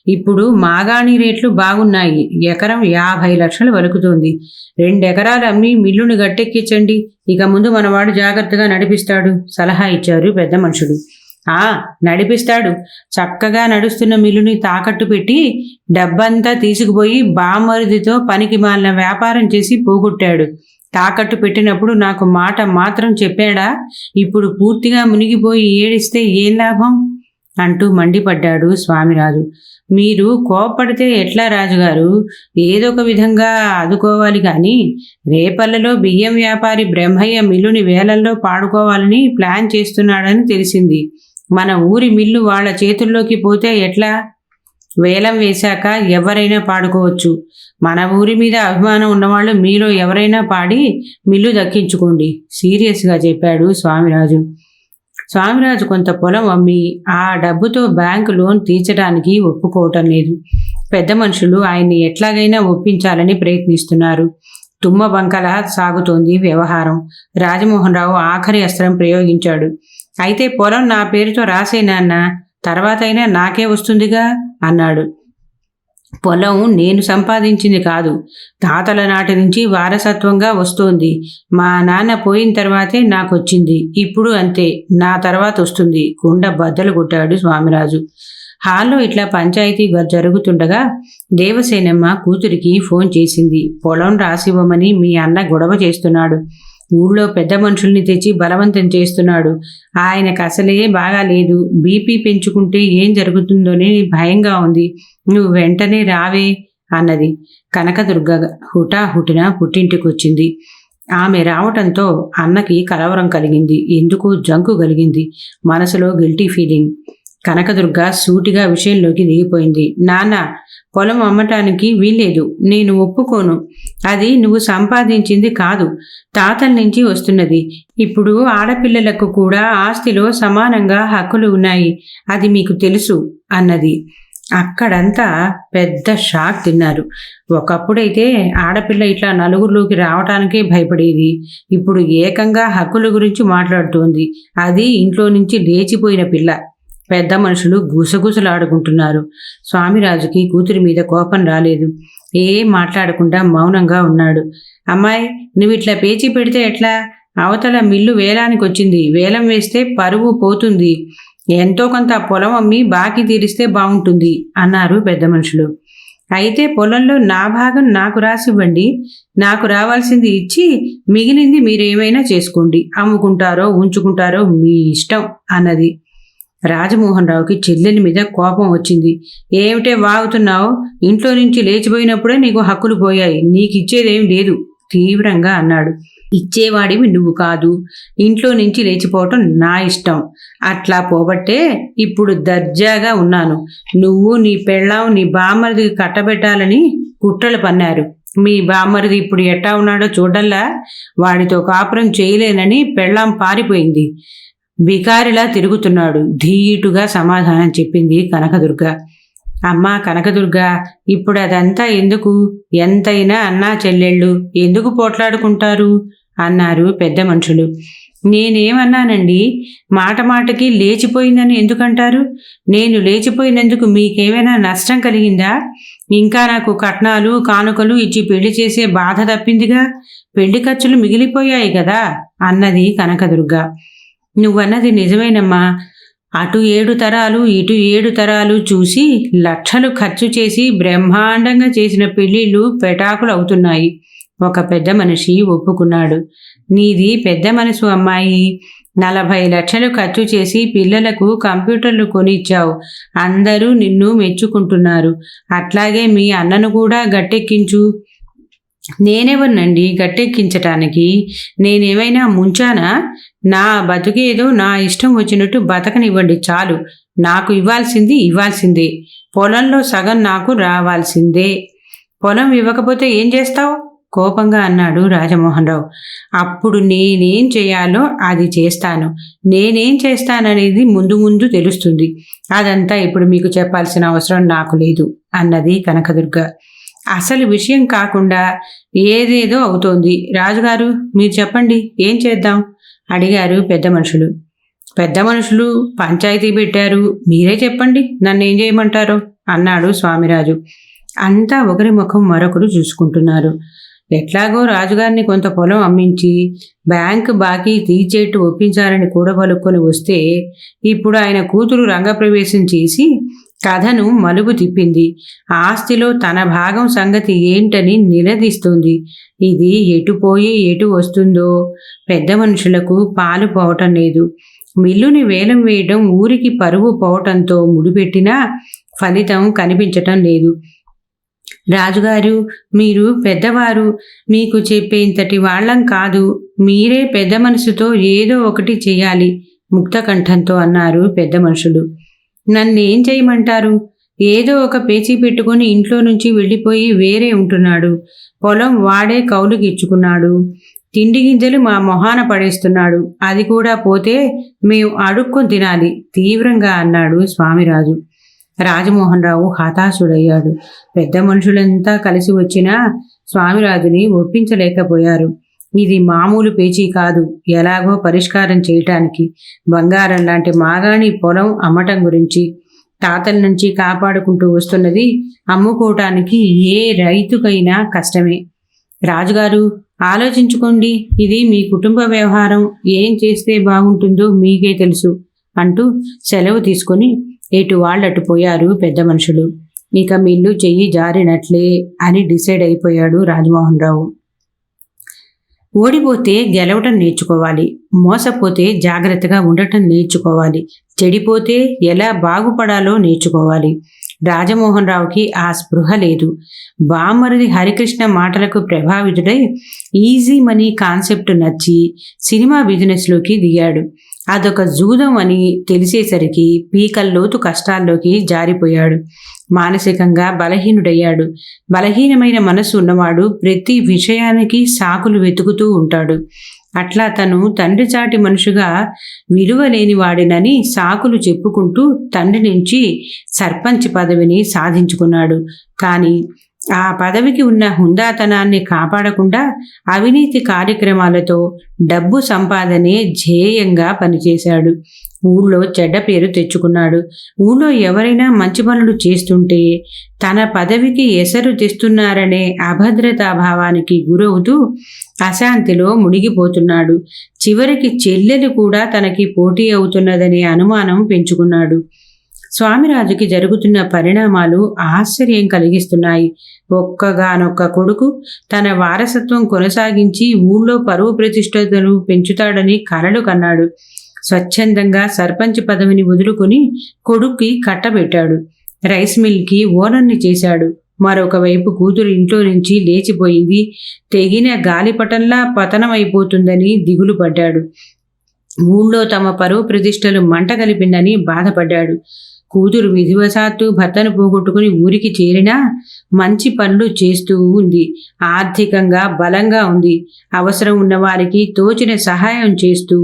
ఇప్పుడు మాగాణి రేట్లు బాగున్నాయి. ఎకరం 50 లక్షలు వలుకుతోంది. 2 ఎకరాలు అమ్మి మిల్లుని గట్టెక్కించండి. ఇక ముందు మనవాడు జాగ్రత్తగా నడిపిస్తాడు సలహా ఇచ్చారు పెద్ద మనుషులు. నడిపిస్తాడు. చక్కగా నడుస్తున్న మిల్లుని తాకట్టు పెట్టి డబ్బంతా తీసుకుపోయి బామ్మరుదితో పనికి మాలిన వ్యాపారం చేసి పోగొట్టాడు. తాకట్టు పెట్టినప్పుడు నాకు మాట మాత్రం చెప్పాడా? ఇప్పుడు పూర్తిగా మునిగిపోయి ఏడిస్తే ఏం లాభం అంటూ మండిపడ్డాడు స్వామిరాజు. మీరు కోప్పడితే ఎట్లా రాజుగారు? ఏదో ఒక విధంగా ఆదుకోవాలి కానీ. రేపల్లలో బియ్యం వ్యాపారి బ్రహ్మయ్య మిల్లుని వేలల్లో పాడుకోవాలని ప్లాన్ చేస్తున్నాడని తెలిసింది. మన ఊరి మిల్లు వాళ్ళ చేతుల్లోకి పోతే ఎట్లా? వేలం వేశాక ఎవరైనా పాడుకోవచ్చు. మన ఊరి మీద అభిమానం ఉన్నవాళ్ళు మీలో ఎవరైనా పాడి మిల్లు దక్కించుకోండి సీరియస్గా చెప్పాడు స్వామిరాజు. స్వామిరాజు కొంత పొలం అమ్మి ఆ డబ్బుతో బ్యాంకు లోన్ తీర్చడానికి ఒప్పుకోవటం లేదు. పెద్ద మనుషులు ఆయన్ని ఎట్లాగైనా ఒప్పించాలని ప్రయత్నిస్తున్నారు. తుమ్మ బంకలా సాగుతోంది వ్యవహారం. రాజమోహన్ రావు ఆఖరి అస్త్రం ప్రయోగించాడు. అయితే పొలం నా పేరుతో రాసేనాన్న, తర్వాతైనా నాకే వస్తుందిగా అన్నాడు. పొలం నేను సంపాదించింది కాదు, తాతల నాటి నుంచి వారసత్వంగా వస్తోంది. మా నాన్న పోయిన తర్వాతే నాకొచ్చింది. ఇప్పుడు అంతే, నా తర్వాత వస్తుంది. కుండ బద్దలు కొట్టాడు స్వామిరాజు. హాల్లో ఇట్లా పంచాయతీ జరుగుతుండగా దేవసేనమ్మ కూతురికి ఫోన్ చేసింది. పొలం రాసివ్వమని మీ అన్న గొడవ చేస్తున్నాడు. ఊళ్ళో పెద్ద మనుషుల్ని తెచ్చి బలవంతం చేస్తున్నాడు. ఆయనకు అసలే బాగాలేదు. బీపీ పెంచుకుంటే ఏం జరుగుతుందోనే భయంగా ఉంది. నువ్వు వెంటనే రావే అన్నది. కనకదుర్గ హుటాహుటిన పుట్టింటికొచ్చింది. ఆమె రావటంతో అన్నకి కలవరం కలిగింది. ఎందుకో జంకు కలిగింది. మనసులో గిల్టీ ఫీలింగ్. కనకదుర్గ సూటిగా విషయంలోకి దిగిపోయింది. నాన్న, పొలం అమ్మటానికి వీల్లేదు. నేను ఒప్పుకోను. అది నువ్వు సంపాదించింది కాదు, తాతల నుంచి వస్తున్నది. ఇప్పుడు ఆడపిల్లలకు కూడా ఆస్తిలో సమానంగా హక్కులు ఉన్నాయి. అది మీకు తెలుసు అన్నది. అక్కడంతా పెద్ద షాక్ తిన్నారు. ఒకప్పుడైతే ఆడపిల్ల ఇట్లా నలుగురిలోకి రావటానికే భయపడేది. ఇప్పుడు ఏకంగా హక్కుల గురించి మాట్లాడుతోంది. అది ఇంట్లో నుంచి లేచిపోయిన పిల్ల. పెద్ద మనుషులు గుసగుసలాడుకుంటున్నారు. స్వామిరాజుకి కూతురి మీద కోపం రాలేదు. ఏం మాట్లాడకుండా మౌనంగా ఉన్నాడు. అమ్మాయి, నువ్వు ఇట్లా పేచీ పెడితే ఎట్లా? అవతల మిల్లు వేలానికి వచ్చింది. వేలం వేస్తే పరువు పోతుంది. ఎంతో కొంత పొలం అమ్మి బాకీ తీరిస్తే బాగుంటుంది అన్నారు పెద్ద మనుషులు. అయితే పొలంలో నా భాగం నాకు రాసివ్వండి. నాకు రావాల్సింది ఇచ్చి మిగిలింది మీరేమైనా చేసుకోండి. అమ్ముకుంటారో ఉంచుకుంటారో మీ ఇష్టం అన్నది. రాజమోహన్ రావుకి చెల్లెలి మీద కోపం వచ్చింది. ఏమిటే వాగుతున్నావు? ఇంట్లో నుంచి లేచిపోయినప్పుడే నీకు హక్కులు పోయాయి. నీకు ఇచ్చేదేం లేదు తీవ్రంగా అన్నాడు. ఇచ్చేవాడివి నువ్వు కాదు. ఇంట్లో నుంచి లేచిపోవటం నా ఇష్టం. అట్లా పోబట్టే ఇప్పుడు దర్జాగా ఉన్నాను. నువ్వు నీ పెళ్ళాం నీ బామ్మరిది కట్టబెట్టాలని కుట్రలు పన్నారు. మీ బామ్మరిది ఇప్పుడు ఎట్టా ఉన్నాడో చూడల్లా. వాడితో కాపురం చేయలేనని పెళ్ళాం పారిపోయింది. బికారిలా తిరుగుతున్నాడు ధీటుగా సమాధానం చెప్పింది కనకదుర్గ. అమ్మా కనకదుర్గ, ఇప్పుడు అదంతా ఎందుకు? ఎంతైనా అన్నా చెల్లెళ్ళు ఎందుకు పోట్లాడుకుంటారు అన్నారు పెద్ద మనుషులు. నేనేమన్నానండి? మాట మాటకి లేచిపోయిందని ఎందుకంటారు? నేను లేచిపోయినందుకు మీకేమైనా నష్టం కలిగిందా? ఇంకా నాకు కట్నాలు కానుకలు ఇచ్చి పెళ్లి చేసే బాధ తప్పిందిగా. పెళ్లి ఖర్చులు మిగిలిపోయాయి కదా అన్నది కనకదుర్గ. నువ్వన్నది నిజమేనమ్మా. అటు 7 తరాలు ఇటు 7 తరాలు చూసి లక్షలు ఖర్చు చేసి బ్రహ్మాండంగా చేసిన పెళ్లిళ్ళు పెటాకులు అవుతున్నాయి. ఒక పెద్ద మనిషి ఒప్పుకున్నాడు. నీది పెద్ద మనసు అమ్మాయి. 40 లక్షలు ఖర్చు చేసి పిల్లలకు కంప్యూటర్లు కొనిచ్చావు. అందరూ నిన్ను మెచ్చుకుంటున్నారు. అట్లాగే మీ అన్నను కూడా గట్టెక్కించు. నేనెవరినండి గట్టెక్కించటానికి? నేనేమైనా ముంచానా? నా బతుకేదో నా ఇష్టం వచ్చినట్టు బతకనివ్వండి చాలు. నాకు ఇవ్వాల్సిందే. పొలంలో సగం నాకు రావాల్సిందే. పొలం ఇవ్వకపోతే ఏం చేస్తావు? కోపంగా అన్నాడు రాజమోహన్ రావు. అప్పుడు నేనేం చేయాలో అది చేస్తాను. నేనేం చేస్తాననేది ముందు ముందు తెలుస్తుంది. అదంతా ఇప్పుడు మీకు చెప్పాల్సిన అవసరం నాకు లేదు అన్నది కనకదుర్గ. అసలు విషయం కాకుండా ఏదేదో అవుతోంది. రాజుగారు మీరు చెప్పండి, ఏం చేద్దాం అడిగారు పెద్ద మనుషులు. పెద్ద మనుషులు పంచాయతీ పెట్టారు, మీరే చెప్పండి నన్నేం చేయమంటారో అన్నాడు స్వామిరాజు. అంతా ఒకరి ముఖం మరొకరు చూసుకుంటున్నారు. ఎట్లాగో రాజుగారిని కొంత పొలం అమ్మించి బ్యాంకు బాకీ తీర్చేట్టు ఒప్పించాలని కూడబలుక్కొని వస్తే ఇప్పుడు ఆయన కూతురు రంగప్రవేశం చేసి కథను మలుపు తిప్పింది. ఆస్తిలో తన భాగం సంగతి ఏంటని నిలదీస్తుంది. ఇది ఎటు పోయి ఎటు వస్తుందో. పెద్ద మనుషులకు పాలు పోవటం లేదు. మిల్లుని వేలం వేయడం ఊరికి పరువు పోవటంతో ముడిపెట్టినా ఫలితం కనిపించటం లేదు. రాజుగారు మీరు పెద్దవారు, మీకు చెప్పేంతటి వాళ్ళం కాదు. మీరే పెద్ద మనసుతో ఏదో ఒకటి చెయ్యాలి ముక్తకంఠంతో అన్నారు పెద్ద మనుషులు. నన్నేం చేయమంటారు? ఏదో ఒక పేచీ పెట్టుకుని ఇంట్లో నుంచి వెళ్ళిపోయి వేరే ఉంటున్నాడు. పొలం వాడే కౌలుకి ఇచ్చుకున్నాడు. తిండి గింజలు మా మొహాన పడేస్తున్నాడు. అది కూడా పోతే మేము అడుక్కొని తినాలి తీవ్రంగా అన్నాడు స్వామిరాజు. రాజమోహన్ రావు హతాశుడయ్యాడు. పెద్ద మనుషులంతా కలిసి వచ్చినా స్వామిరాజుని ఒప్పించలేకపోయారు. ఇది మామూలు పేచీ కాదు, ఎలాగో పరిష్కారం చేయటానికి. బంగారం లాంటి మాగాణి పొలం అమ్మటం గురించి తాతల నుంచి కాపాడుకుంటూ వస్తున్నది అమ్ముకోవటానికి ఏ రైతుకైనా కష్టమే. రాజుగారు ఆలోచించుకోండి, ఇది మీ కుటుంబ వ్యవహారం. ఏం చేస్తే బాగుంటుందో మీకే తెలుసు అంటూ సెలవు తీసుకొని ఎటు వాళ్ళటు పోయారు పెద్ద మనుషులు. ఇక మిల్లు చెయ్యి జారినట్లే అని డిసైడ్ అయిపోయాడు రాజమోహన్ రావు. ఓడిపోతే గెలవటం నేర్చుకోవాలి. మోసపోతే జాగ్రత్తగా ఉండటం నేర్చుకోవాలి. చెడిపోతే ఎలా బాగుపడాలో నేర్చుకోవాలి. రాజమోహన్ రావుకి ఆ స్పృహ లేదు. బామ్మరిది హరికృష్ణ మాటలకు ప్రభావితుడై ఈజీ మనీ కాన్సెప్ట్ నచ్చి సినిమా బిజినెస్లోకి దిగాడు. అదొక జూదం అని తెలిసేసరికి పీకల్లోతు కష్టాల్లోకి జారిపోయాడు. మానసికంగా బలహీనుడయ్యాడు. బలహీనమైన మనసు ఉన్నవాడు ప్రతి విషయానికి సాకులు వెతుకుతూ ఉంటాడు. అట్లా తను తండ్రి చాటి మనుషుగా విలువ లేనివాడినని సాకులు చెప్పుకుంటూ తండ్రి నుంచి సర్పంచ్ పదవిని సాధించుకున్నాడు. కానీ ఆ పదవికి ఉన్న హుందాతనాన్ని కాపాడకుండా అవినీతి కార్యక్రమాలతో డబ్బు సంపాదనే ధ్యేయంగా పనిచేశాడు. ఊళ్ళో చెడ్డ పేరు తెచ్చుకున్నాడు. ఊళ్ళో ఎవరైనా మంచి పనులు చేస్తుంటే తన పదవికి ఎసరు తెస్తున్నారనే అభద్రతాభావానికి గురవుతూ అశాంతిలో మునిగిపోతున్నాడు. చివరికి చెల్లెలు కూడా తనకి పోటీ అవుతున్నదనే అనుమానం పెంచుకున్నాడు. స్వామిరాజుకి జరుగుతున్న పరిణామాలు ఆశ్చర్యం కలిగిస్తున్నాయి. ఒక్కగానొక్క కొడుకు తన వారసత్వం కొనసాగించి ఊళ్ళో పరువు ప్రతిష్టలు పెంచుతాడని కలలు కన్నాడు. స్వచ్ఛందంగా సర్పంచ్ పదవిని వదులుకుని కొడుక్కి కట్టబెట్టాడు. రైస్ మిల్కి ఓనర్ని చేశాడు. మరొక వైపు కూతురు ఇంట్లో నుంచి లేచిపోయింది. తెగిన గాలిపటంలా పతనమైపోతుందని దిగులు పడ్డాడు. ఊళ్ళో తమ పరువు ప్రతిష్టలు మంట కలిపిందని బాధపడ్డాడు. కూతురు విధివశాత్తు భర్తను పోగొట్టుకుని ఊరికి చేరినా మంచి పనులు చేస్తూ ఉంది. ఆర్థికంగా బలంగా ఉంది. అవసరం ఉన్న వారికి తోచిన సహాయం చేస్తూ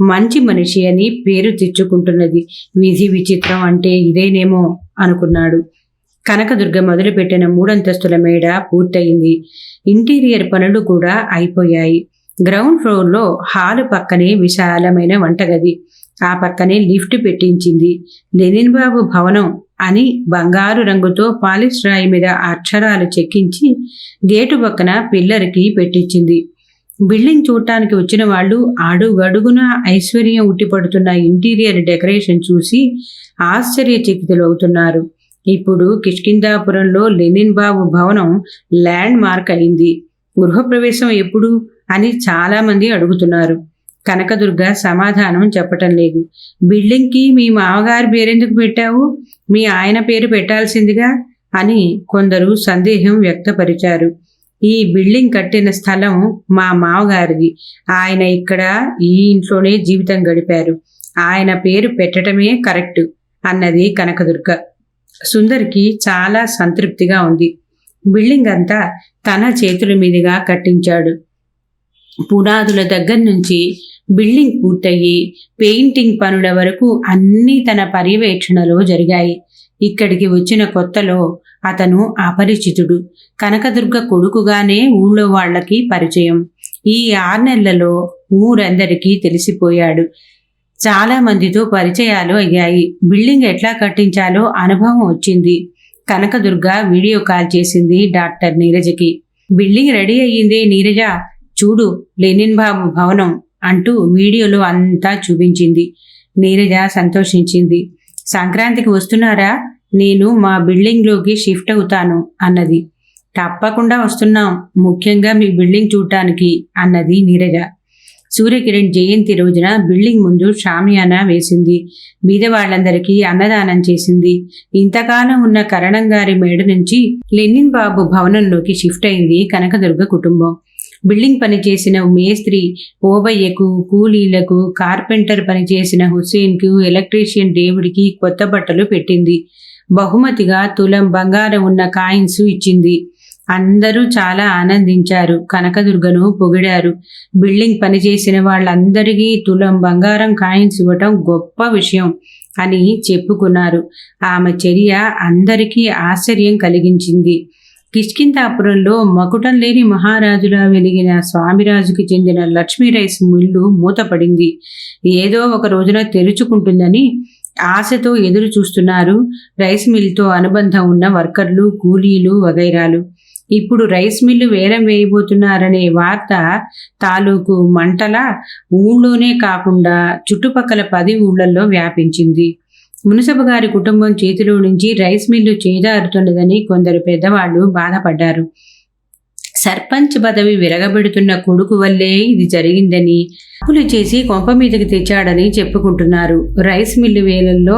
మంచి మనిషి అని పేరు తెచ్చుకుంటున్నది. విధి విచిత్రం అంటే ఇదేనేమో అనుకున్నాడు. కనకదుర్గ మొదలుపెట్టిన 3 అంతస్తుల మేడ పూర్తయింది. ఇంటీరియర్ పనులు కూడా అయిపోయాయి. గ్రౌండ్ ఫ్లోర్లో హాలు పక్కనే విశాలమైన వంటగది, ఆ పక్కనే లిఫ్ట్ పెట్టించింది. లెనిన్ బాబు భవనం అని బంగారు రంగుతో పాలిష్ రాయి మీద అక్షరాలు చెక్కించి గేటు పక్కన పిల్లర్కి పెట్టించింది. బిల్డింగ్ చూడటానికి వచ్చిన వాళ్ళు అడుగడుగున ఐశ్వర్యం ఉట్టిపడుతున్న ఇంటీరియర్ డెకరేషన్ చూసి ఆశ్చర్యచకితులవుతున్నారు. ఇప్పుడు కిష్కిందాపురంలో లెనిన్ బాబు భవనం ల్యాండ్ మార్క్ అయింది. గృహప్రవేశం ఎప్పుడు అని చాలామంది అడుగుతున్నారు. కనకదుర్గ సమాధానం చెప్పటం లేదు. బిల్డింగ్కి మీ మామగారి పేరెందుకు పెట్టావు? మీ ఆయన పేరు పెట్టాల్సిందిగా అని కొందరు సందేహం వ్యక్తపరిచారు. ఈ బిల్డింగ్ కట్టిన స్థలం మా మామగారిది. ఆయన ఇక్కడ ఈ ఇంట్లోనే జీవితం గడిపారు. ఆయన పేరు పెట్టడమే కరెక్ట్ అన్నది కనకదుర్గ. సుందరికి చాలా సంతృప్తిగా ఉంది. బిల్డింగ్ అంతా తన చేతుల మీదుగా కట్టించాడు. పునాదుల దగ్గర నుంచి బిల్డింగ్ పూర్తయి పెయింటింగ్ పనుల వరకు అన్నీ తన పర్యవేక్షణలో జరిగాయి. ఇక్కడికి వచ్చిన కొత్తలో అతను అపరిచితుడు. కనకదుర్గ కొడుకుగానే ఊళ్ళో వాళ్లకి పరిచయం. ఈ 6 నెలలలో ఊరందరికీ తెలిసిపోయాడు. చాలా మందితో పరిచయాలు అయ్యాయి. బిల్డింగ్ ఎట్లా కట్టించాలో అనుభవం వచ్చింది. కనకదుర్గ వీడియో కాల్ చేసింది డాక్టర్ నీరజకి. బిల్డింగ్ రెడీ అయ్యిందే నీరజ, చూడు లెనిన్ బాబు భవనం అంటూ వీడియోలో అంతా చూపించింది. నీరజ సంతోషించింది. సంక్రాంతికి వస్తున్నారా? నేను మా బిల్డింగ్లోకి షిఫ్ట్ అవుతాను అన్నది. తప్పకుండా వస్తున్నాం, ముఖ్యంగా మీ బిల్డింగ్ చూడటానికి అన్నది నీరజ. సూర్యకిరణ్ జయంతి రోజున బిల్డింగ్ ముందు షామియానా వేసింది. బీదవాళ్లందరికీ అన్నదానం చేసింది. ఇంతకాలం ఉన్న కరణంగారి మేడ నుంచి లెనిన్ బాబు భవనంలోకి షిఫ్ట్ అయింది కనకదుర్గ కుటుంబం. బిల్డింగ్ పనిచేసిన మేస్త్రి ఓబయ్యకు, కూలీలకు, కార్పెంటర్ పనిచేసిన హుస్సేన్కు, ఎలక్ట్రీషియన్ డేవిడ్కి కొత్త బట్టలు పెట్టింది. బహుమతిగా తులం బంగారం ఉన్న కాయిన్స్ ఇచ్చింది. అందరూ చాలా ఆనందించారు. కనకదుర్గను పొగిడారు. బిల్డింగ్ పనిచేసిన వాళ్ళందరికీ తులం బంగారం కాయిన్స్ ఇవ్వటం గొప్ప విషయం అని చెప్పుకున్నారు. ఆమె చర్య అందరికీ ఆశ్చర్యం కలిగించింది. కిష్కిందాపురంలో మకుటం లేని మహారాజులా వెలిగిన స్వామిరాజుకి చెందిన లక్ష్మీ రైస్ మిల్లు మూతపడింది. ఏదో ఒక రోజున తెరుచుకుంటుందని ఆశతో ఎదురు చూస్తున్నారు రైస్ మిల్తో అనుబంధం ఉన్న వర్కర్లు, కూలీలు వగైరాలు. ఇప్పుడు రైస్ మిల్లు వేలం వేయబోతున్నారనే వార్త తాలూకు మంటలా ఊళ్ళోనే కాకుండా చుట్టుపక్కల 10 ఊళ్ళల్లో వ్యాపించింది. మునసబు గారి కుటుంబం చేతిలో నుంచి రైస్ మిల్లు చేజారుతున్నదని కొందరు పెద్దవాళ్లు బాధపడ్డారు. సర్పంచ్ పదవి విరగబెడుతున్న కొడుకు వల్లే ఇది జరిగిందని, అప్పులు చేసి కొంప మీదకి తెచ్చాడని చెప్పుకుంటున్నారు. రైస్ మిల్లు వేలల్లో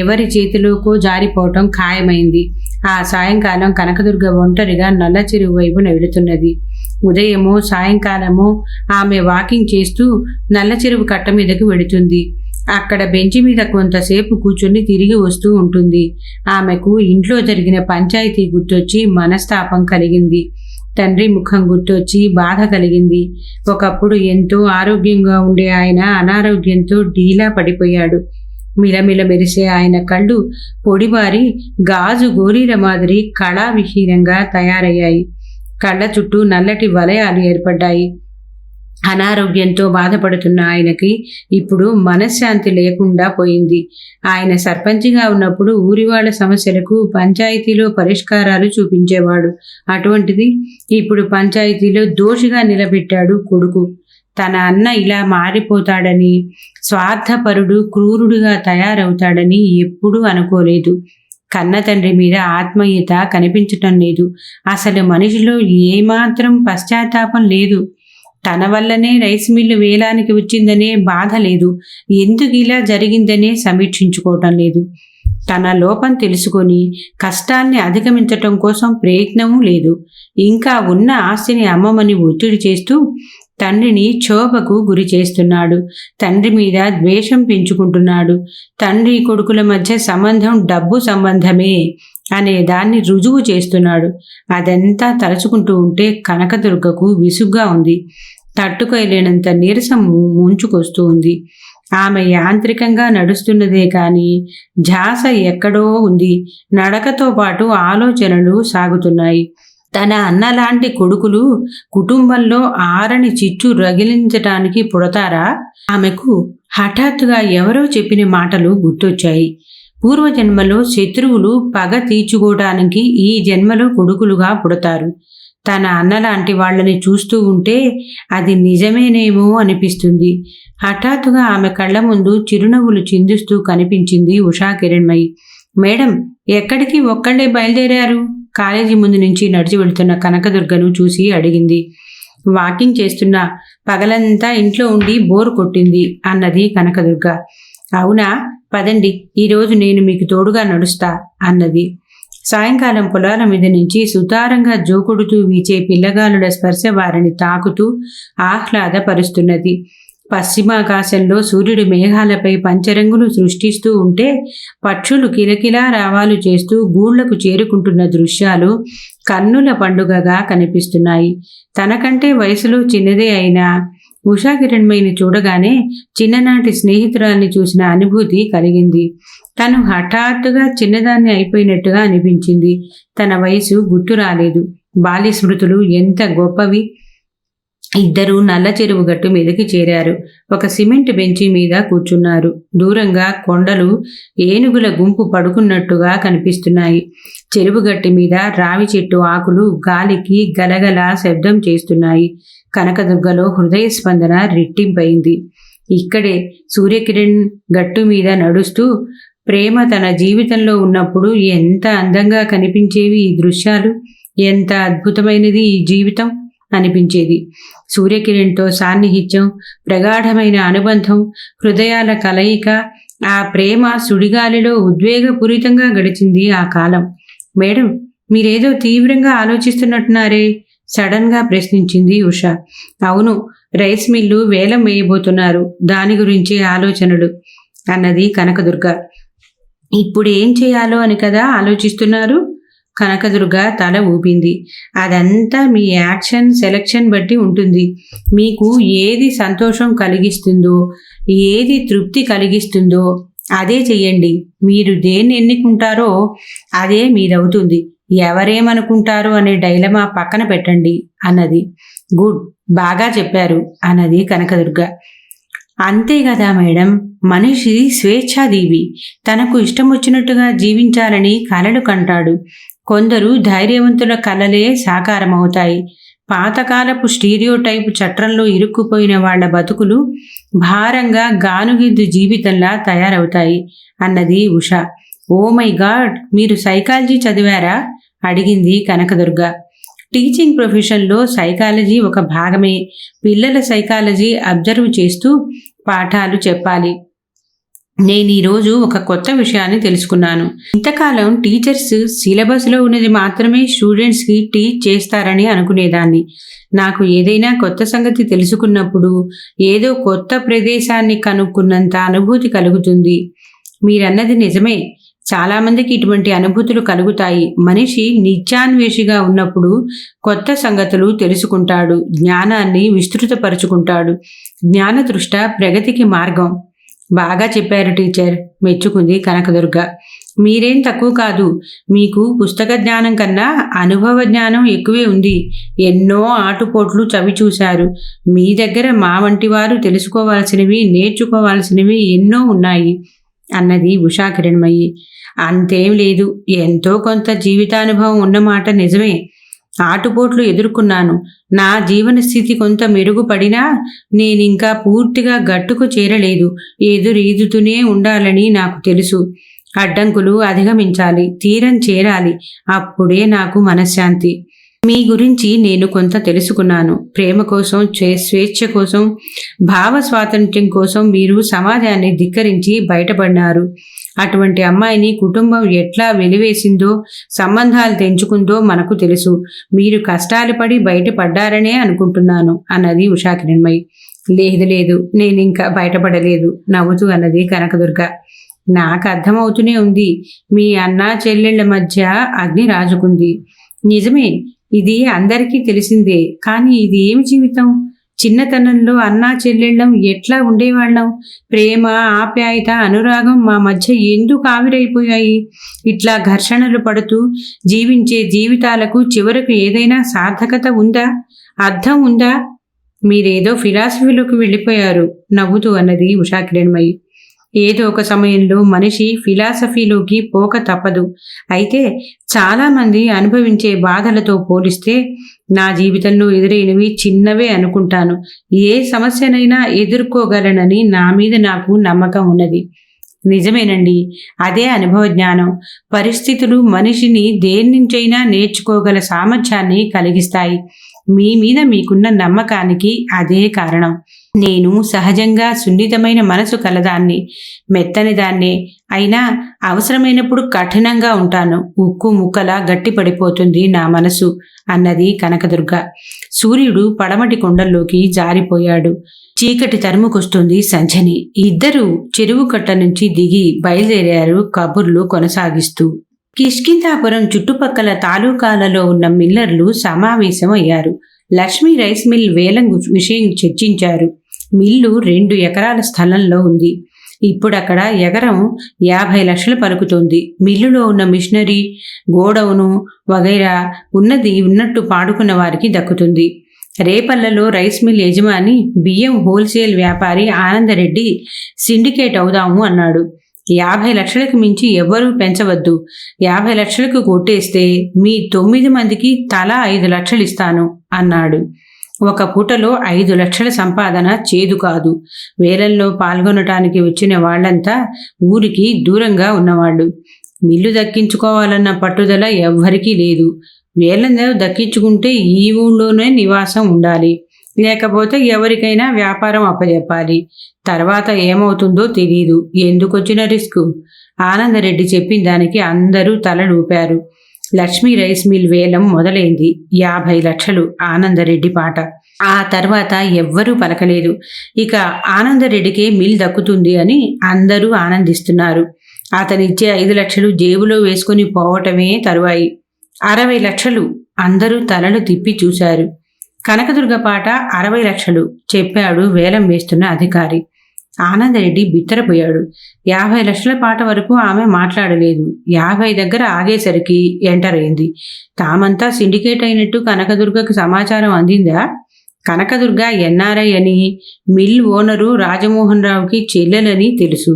ఎవరి చేతిలోకో జారిపోవటం ఖాయమైంది. ఆ సాయంకాలం కనకదుర్గ ఒంటరిగా నల్ల చెరువు వైపున వెళుతున్నది. ఉదయమో సాయంకాలమో ఆమె వాకింగ్ చేస్తూ నల్ల చెరువు కట్ట మీదకి వెళుతుంది. అక్కడ బెంచి మీద కొంతసేపు కూర్చొని తిరిగి వస్తూ ఉంటుంది. ఆమెకు ఇంట్లో జరిగిన పంచాయతీ గుర్తొచ్చి మనస్తాపం కలిగింది. తండ్రి ముఖం గుర్తొచ్చి బాధ కలిగింది. ఒకప్పుడు ఎంతో ఆరోగ్యంగా ఉండే ఆయన అనారోగ్యంతో డీలా పడిపోయాడు. మిలమిల మెరిసే ఆయన కళ్ళు పొడిబారి గాజు గోరీల మాదిరి కళావిహీనంగా తయారయ్యాయి. కళ్ళ చుట్టూ నల్లటి వలయాలు ఏర్పడ్డాయి. అనారోగ్యంతో బాధపడుతున్న ఆయనకి ఇప్పుడు మనశ్శాంతి లేకుండా పోయింది. ఆయన సర్పంచిగా ఉన్నప్పుడు ఊరివాళ్ల సమస్యలకు పంచాయతీలో పరిష్కారాలు చూపించేవాడు. అటువంటిది ఇప్పుడు పంచాయతీలో దోషిగా నిలబెట్టాడు కొడుకు. తన అన్న ఇలా మారిపోతాడని, స్వార్థపరుడు, క్రూరుడుగా తయారవుతాడని ఎప్పుడూ అనుకోలేదు. కన్న తండ్రి మీద ఆత్మీయత కనిపించటం లేదు. అసలు మనిషిలో ఏమాత్రం పశ్చాత్తాపం లేదు. తన వల్లనే రైస్ మిల్లు వేలానికి వచ్చిందనే బాధ లేదు. ఎందుకు ఇలా జరిగిందనే సమీక్షించుకోవటం లేదు. తన లోపం తెలుసుకొని కష్టాల్ని అధిగమించటం కోసం ప్రయత్నమూ లేదు. ఇంకా ఉన్న ఆస్తిని అమ్మమని ఒత్తిడి చేస్తూ తండ్రిని క్షోభకు గురి చేస్తున్నాడు. తండ్రి మీద ద్వేషం పెంచుకుంటున్నాడు. తండ్రి కొడుకుల మధ్య సంబంధం డబ్బు సంబంధమే అనే దాన్ని రుజువు చేస్తున్నాడు. అదంతా తలుచుకుంటూ ఉంటే కనకదుర్గకు విసుగ్గా ఉంది. తట్టుకోలేనంత నీరసం ముంచుకొస్తూ ఉంది. ఆమె యాంత్రికంగా నడుస్తున్నదే కాని ఝాస ఎక్కడో ఉంది. నడకతో పాటు ఆలోచనలు సాగుతున్నాయి. తన అన్నలాంటి కొడుకులు కుటుంబంలో ఆరని చిచ్చు రగిలించటానికి పుడతారా? ఆమెకు హఠాత్తుగా ఎవరో చెప్పిన మాటలు గుర్తొచ్చాయి. పూర్వజన్మలో శత్రువులు పగ తీర్చుకోవటానికి ఈ జన్మలో కొడుకులుగా పుడతారు. తన అన్నలాంటి వాళ్ళని చూస్తూ ఉంటే అది నిజమేనేమో అనిపిస్తుంది. హఠాత్తుగా ఆమె కళ్ళ ముందు చిరునవ్వులు చిందిస్తూ కనిపించింది ఉషా కిరణ్మయి. మేడం, ఎక్కడికి ఒక్కళ్ళే బయలుదేరారు? కాలేజీ ముందు నుంచి నడిచి వెళుతున్న కనకదుర్గను చూసి అడిగింది. వాకింగ్ చేస్తున్నా, పగలంతా ఇంట్లో ఉండి బోరు కొట్టింది అన్నది కనకదుర్గ. అవునా, పదండి, ఈరోజు నేను మీకు తోడుగా నడుస్తా అన్నది. సాయంకాలం పొలాల మీద నుంచి సుతారంగా జోకొడుతూ వీచే పిల్లగాలుల స్పర్శ వారిని తాకుతూ ఆహ్లాదపరుస్తున్నది. పశ్చిమాకాశంలో సూర్యుడు మేఘాలపై పంచరంగులు సృష్టిస్తూ ఉంటే పక్షులు కిలకిలా రావాలు చేస్తూ గూళ్లకు చేరుకుంటున్న దృశ్యాలు కన్నుల పండుగగా కనిపిస్తున్నాయి. తనకంటే వయసులో చిన్నదే అయినా ఉషా కిరణ్మయిని చూడగానే చిన్ననాటి స్నేహితురాల్ని చూసిన అనుభూతి కలిగింది. తను హఠాత్తుగా చిన్నదాన్ని అయిపోయినట్టుగా అనిపించింది. తన వయసు గుర్తు రాలేదు. బాల్య స్మృతులు ఎంత గొప్పవి! ఇద్దరూ నల్ల చెరువు గట్టు మీదకి చేరారు. ఒక సిమెంట్ బెంచి మీద కూర్చున్నారు. దూరంగా కొండలు ఏనుగుల గుంపు పడుకున్నట్టుగా కనిపిస్తున్నాయి. చెరువు గట్టి మీద రావి చెట్టు ఆకులు గాలికి గలగల శబ్దం చేస్తున్నాయి. కనకదుర్గలో హృదయ స్పందన రెట్టింపైంది. ఇక్కడే సూర్యకిరణ్ గట్టు మీద నడుస్తూ ప్రేమ తన జీవితంలో ఉన్నప్పుడు ఎంత అందంగా కనిపించేవి ఈ దృశ్యాలు, ఎంత అద్భుతమైనది ఈ జీవితం అనిపించేది. సూర్యకిరణ్తో సాన్నిహిత్యం, ప్రగాఢమైన అనుబంధం, హృదయాల కలయిక, ఆ ప్రేమ సుడిగాలిలో ఉద్వేగపూరితంగా గడిచింది ఆ కాలం. మేడం, మీరేదో తీవ్రంగా ఆలోచిస్తున్నట్టున్నారే? సడన్గా ప్రశ్నించింది ఉష. అవును, రైస్ మిల్లు వేలం వేయబోతున్నారు, దాని గురించి ఆలోచనలు అన్నది కనకదుర్గ. ఇప్పుడు ఏం చేయాలో అని కదా ఆలోచిస్తున్నారు? కనకదుర్గ తల ఊపింది. అదంతా మీ యాక్షన్ సెలక్షన్ బట్టి ఉంటుంది. మీకు ఏది సంతోషం కలిగిస్తుందో, ఏది తృప్తి కలిగిస్తుందో అదే చెయ్యండి. మీరు దేన్ని ఎన్నుకుంటారో అదే మీదవుతుంది. ఎవరేమనుకుంటారో అనే డైలమా పక్కన పెట్టండి అన్నది. గుడ్, బాగా చెప్పారు అన్నది కనకదుర్గ. అంతే కదా మేడం, మనిషి స్వేచ్ఛాదీవి. తనకు ఇష్టం వచ్చినట్టుగా జీవించాలని కలలు కంటాడు. కొందరు ధైర్యవంతుల కలలే సాకారమవుతాయి. పాతకాలపు స్టీరియోటైపు చట్రంలో ఇరుక్కుపోయిన వాళ్ల బతుకులు భారంగా గానుగిద్దు జీవితంలా తయారవుతాయి అన్నది ఉష. ఓ మై గాడ్, మీరు సైకాలజీ చదివారా? అడిగింది కనకదుర్గ. టీచింగ్ ప్రొఫెషన్లో సైకాలజీ ఒక భాగమే. పిల్లల సైకాలజీ అబ్జర్వ్ చేస్తూ పాఠాలు చెప్పాలి. నేను ఈరోజు ఒక కొత్త విషయాన్ని తెలుసుకున్నాను. ఇంతకాలం టీచర్స్ సిలబస్లో ఉన్నది మాత్రమే స్టూడెంట్స్కి టీచ్ చేస్తారని అనుకునేదాన్ని. నాకు ఏదైనా కొత్త సంగతి తెలుసుకున్నప్పుడు ఏదో కొత్త ప్రదేశాన్ని కనుక్కున్నంత అనుభూతి కలుగుతుంది. మీరన్నది నిజమే. చాలామందికి ఇటువంటి అనుభూతులు కలుగుతాయి. మనిషి నిత్యాన్వేషిగా ఉన్నప్పుడు కొత్త సంగతులు తెలుసుకుంటాడు, జ్ఞానాన్ని విస్తృతపరుచుకుంటాడు. జ్ఞానదృష్ట ప్రగతికి మార్గం. బాగా చెప్పారు టీచర్, మెచ్చుకుంది కనకదుర్గ. మీరేం తక్కువ కాదు. మీకు పుస్తక జ్ఞానం కన్నా అనుభవ జ్ఞానం ఎక్కువే ఉంది. ఎన్నో ఆటుపోట్లు చవి చూశారు. మీ దగ్గర మా వంటి వారు తెలుసుకోవాల్సినవి, నేర్చుకోవాల్సినవి ఎన్నో ఉన్నాయి అన్నది ఉషా కిరణ్మయి. అంతేం లేదు, ఎంతో కొంత జీవితానుభవం ఉన్నమాట నిజమే. ఆటుపోట్లు ఎదుర్కొన్నాను. నా జీవన స్థితి కొంత మెరుగుపడినా నేనింకా పూర్తిగా గట్టుకు చేరలేదు. ఎదురీదుతూనే ఉండాలని నాకు తెలుసు. అడ్డంకులు అధిగమించాలి, తీరం చేరాలి. అప్పుడే నాకు మనశ్శాంతి. మీ గురించి నేను కొంత తెలుసుకున్నాను. ప్రేమ కోసం, స్వేచ్ఛ కోసం, భావ స్వాతంత్ర్యం కోసం మీరు సమాజాన్ని ధిక్కరించి బయటపడినారు. అటువంటి అమ్మాయిని కుటుంబం ఎట్లా వెలివేసిందో, సంబంధాలు తెంచుకుందో మనకు తెలుసు. మీరు కష్టాలు పడి బయటపడ్డారనే అనుకుంటున్నాను అన్నది ఉషాకిరణ్మయి. లేదు, నేనింకా బయటపడలేదు నవ్వుతూ అన్నది కనకదుర్గ. నాకు అర్థమవుతూనే ఉంది. మీ అన్నా చెల్లెళ్ల మధ్య అగ్ని రాజుకుంది. నిజమే, ఇది అందరికీ తెలిసిందే. కానీ ఇది ఏమి జీవితం? చిన్నతనంలో అన్నా చెల్లెళ్ళం ఎట్లా ఉండేవాళ్ళం? ప్రేమ, ఆప్యాయత, అనురాగం మా మధ్య ఎందుకు ఆవిరైపోయాయి? ఇట్లా ఘర్షణలు పడుతూ జీవించే జీవితాలకు చివరకు ఏదైనా సార్థకత ఉందా? అర్థం ఉందా? మీరేదో ఫిలాసఫీలోకి వెళ్ళిపోయారు నవ్వుతూ అన్నది ఉషాకిరణ్మయి. ఏదో ఒక సమయంలో మనిషి ఫిలాసఫీలోకి పోక తప్పదు. అయితే చాలామంది అనుభవించే బాధలతో పోలిస్తే నా జీవితంలో ఎదురైనవి చిన్నవే అనుకుంటాను. ఏ సమస్యనైనా ఎదుర్కోగలనని నా మీద నాకు నమ్మకం ఉన్నది. నిజమేనండి, అదే అనుభవ జ్ఞానం. పరిస్థితులు మనిషిని దేన్నించైనా నేర్చుకోగల సామర్థ్యాన్ని కలిగిస్తాయి. మీ మీద మీకున్న నమ్మకానికి అదే కారణం. నేను సహజంగా సున్నితమైన మనసు కలదాన్ని, మెత్తని దాన్నే. అయినా అవసరమైనప్పుడు కఠినంగా ఉంటాను. ఉక్కు ముక్కలా గట్టిపడిపోతుంది నా మనసు అన్నది కనకదుర్గ. సూర్యుడు పడమటి కొండల్లోకి జారిపోయాడు. చీకటి తరుముకొస్తుంది సంధ్యని. ఇద్దరూ చెరువు కట్ట నుంచి దిగి బయలుదేరారు కబుర్లు కొనసాగిస్తూ. కిష్కింధాపురం చుట్టుపక్కల తాలూకాలలో ఉన్న మిల్లర్లు సమావేశం అయ్యారు. లక్ష్మీ రైస్ మిల్ వేలం విషయం చర్చించారు. మిల్లు 2 ఎకరాల స్థలంలో ఉంది. ఇప్పుడక్కడ ఎకరం 50 లక్షలు పలుకుతోంది. మిల్లులో ఉన్న మిషనరీ, గోడౌను వగైరా ఉన్నట్టు పాడుకున్న వారికి దక్కుతుంది. రేపల్లలో రైస్ మిల్ యజమాని బియ్యం హోల్సేల్ వ్యాపారి ఆనందరెడ్డి సిండికేట్ అవుదాము అన్నాడు. 50 లక్షలకు మించి ఎవ్వరూ పెంచవద్దు. 50 లక్షలకు కొట్టేస్తే మీ 9 మందికి తలా 5 లక్షలు ఇస్తాను అన్నాడు. ఒక పూటలో 5 లక్షల సంపాదన చేదు కాదు. వేలంలో పాల్గొనటానికి వచ్చిన వాళ్లంతా ఊరికి దూరంగా ఉన్నవాళ్ళు. మిల్లు దక్కించుకోవాలన్న పట్టుదల ఎవ్వరికీ లేదు. వేలంలో దక్కించుకుంటే ఈ ఊళ్ళోనే నివాసం ఉండాలి. లేకపోతే ఎవరికైనా వ్యాపారం అప్పజెప్పాలి. తర్వాత ఏమవుతుందో తెలీదు. ఎందుకొచ్చిన రిస్క్? ఆనందరెడ్డి చెప్పిన దానికి అందరూ తలలూపారు. లక్ష్మీ రైస్ మిల్ వేలం మొదలైంది. 50 లక్షలు ఆనందరెడ్డి పాట. ఆ తర్వాత ఎవ్వరూ పలకలేదు. ఇక ఆనందరెడ్డికే మిల్ దక్కుతుంది అని అందరూ ఆనందిస్తున్నారు. అతనిచ్చే 5 లక్షలు జేబులో వేసుకుని పోవటమే తరువాయి. 60 లక్షలు. అందరూ తలలు తిప్పి చూశారు. కనకదుర్గ పాట 60 లక్షలు చెప్పాడు వేలం వేస్తున్న అధికారి. ఆనందరెడ్డి బిత్తరపోయాడు. 50 లక్షల పాట వరకు ఆమె మాట్లాడలేదు. 50 దగ్గర ఆగేసరికి ఎంటర్ అయింది. తామంతా సిండికేట్ అయినట్టు కనకదుర్గకు సమాచారం అందిందా? కనకదుర్గ ఎన్ఆర్ఐ అని, మిల్ ఓనరు రాజమోహన్ రావుకి చెల్లెలని తెలుసు.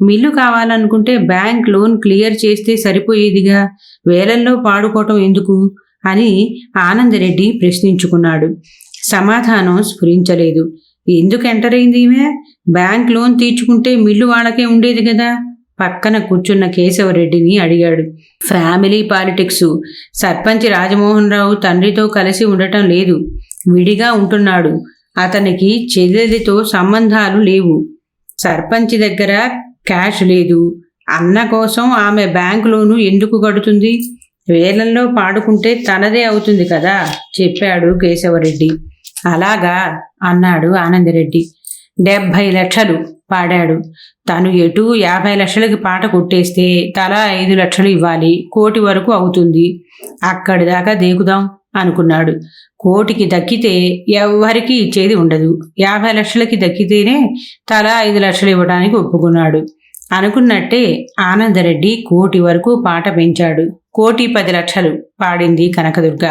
మిల్లు కావాలనుకుంటే బ్యాంక్ లోన్ క్లియర్ చేస్తే సరిపోయేదిగా. వేలల్లో పాడుకోవటం ఎందుకు అని ఆనందరెడ్డి ప్రశ్నించుకున్నాడు. సమాధానం స్ఫురించలేదు. ఎందుకు ఎంటర్ అయింది ఈమె? బ్యాంక్ లోన్ తీర్చుకుంటే మిల్లు వాళ్ళకే ఉండేది కదా. పక్కన కూర్చున్న కేశవరెడ్డిని అడిగాడు. Family politics. సర్పంచ్ రాజమోహన్ రావు తండ్రితో కలిసి ఉండటం లేదు, విడిగా ఉంటున్నాడు. అతనికి చెల్లెలితో సంబంధాలు లేవు. సర్పంచ్ దగ్గర క్యాష్ లేదు. అన్న కోసం ఆమె బ్యాంక్ లోను ఎందుకు కడుతుంది? వేలంలో పాడుకుంటే తనదే అవుతుంది కదా చెప్పాడు కేశవరెడ్డి. అలాగా అన్నాడు ఆనందరెడ్డి. 70 లక్షలు పాడాడు. తను ఎటు 50 లక్షలకి పాట కొట్టేస్తే తలా 5 లక్షలు ఇవ్వాలి. 1 కోటి వరకు అవుతుంది. అక్కడి దాకా దేకుదాం అనుకున్నాడు. 1 కోటికి దక్కితే ఎవ్వరికీ ఇచ్చేది ఉండదు. 50 లక్షలకి దక్కితేనే తలా 5 లక్షలు ఇవ్వడానికి ఒప్పుకున్నాడు. అనుకున్నట్టే ఆనందరెడ్డి 1 కోటి వరకు పాట పెంచాడు. 1,10 లక్షలు పాడింది కనకదుర్గ.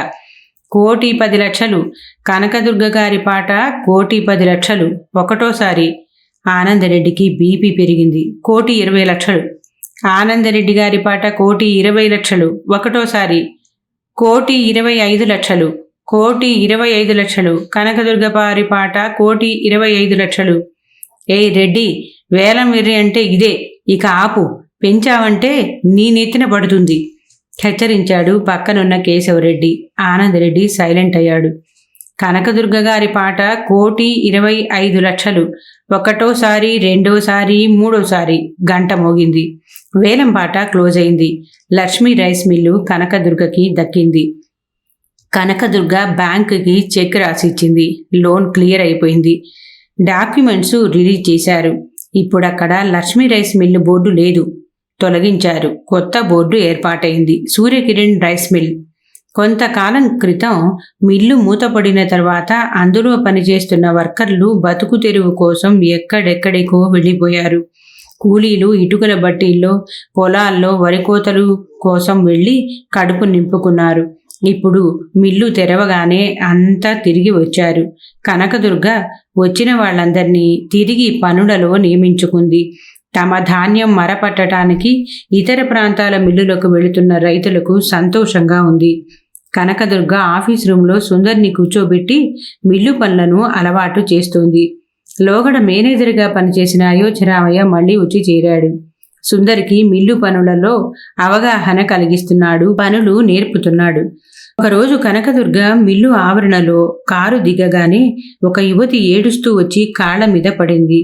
1,10 లక్షలు. కనకదుర్గ గారి పాట 1,10 లక్షలు. ఒకటోసారి ఆనందరెడ్డికి బీపీ పెరిగింది. 1,20 లక్షలు. ఆనందరెడ్డి గారి పాట 1,20 లక్షలు. ఒకటోసారి 1,25 లక్షలు. 1,25 లక్షలు. కనకదుర్గ గారి పాట 1,25 లక్షలు. ఏయ్ రెడ్డి, వేలం వెర్రి అంటే ఇదే. ఇక ఆపు. పెంచావంటే నీ నెత్తిన పడుతుంది. హెచ్చరించాడు పక్కనున్న కేశవరెడ్డి. ఆనందరెడ్డి సైలెంట్ అయ్యాడు. కనకదుర్గ గారి పాట 1,25,00,000. ఒకటోసారి, రెండోసారి, మూడోసారి గంట మోగింది. వేలం పాట క్లోజ్ అయింది. లక్ష్మీ రైస్ మిల్లు కనకదుర్గకి దక్కింది. కనకదుర్గ బ్యాంకుకి చెక్ రాసిచ్చింది. లోన్ క్లియర్ అయిపోయింది. డాక్యుమెంట్స్ రిలీజ్ చేశారు. ఇప్పుడక్కడ లక్ష్మీ రైస్ మిల్లు బోర్డు లేదు, తొలగించారు. కొత్త బోర్డు ఏర్పాటైంది, సూర్యకిరణ్ రైస్ మిల్. కొంతకాలం క్రితం మిల్లు మూతపడిన తర్వాత అందులో పనిచేస్తున్న వర్కర్లు బతుకు తెరువు కోసం ఎక్కడెక్కడికో వెళ్ళిపోయారు. కూలీలు ఇటుకల బట్టీల్లో, పొలాల్లో వరికోతలు కోసం వెళ్ళి కడుపు నింపుకున్నారు. ఇప్పుడు మిల్లు తెరవగానే అంతా తిరిగి వచ్చారు. కనకదుర్గ వచ్చిన వాళ్ళందరినీ తిరిగి పనులలో నియమించుకుంది. తమ ధాన్యం మరపట్టడానికి ఇతర ప్రాంతాల మిల్లులకు వెళుతున్న రైతులకు సంతోషంగా ఉంది. కనకదుర్గ ఆఫీస్ రూంలో సుందర్ని కూర్చోబెట్టి మిల్లు పనులను అలవాటు చేస్తోంది. లోగడ మేనేజర్గా పనిచేసిన అయోధ్యరామయ్య మళ్లీ వచ్చి చేరాడు. సుందర్కి మిల్లు పనులలో అవగాహన కలిగిస్తున్నాడు, పనులు నేర్పుతున్నాడు. ఒకరోజు కనకదుర్గ మిల్లు ఆవరణలో కారు దిగగానే ఒక యువతి ఏడుస్తూ వచ్చి కాళ్ల మీద పడింది.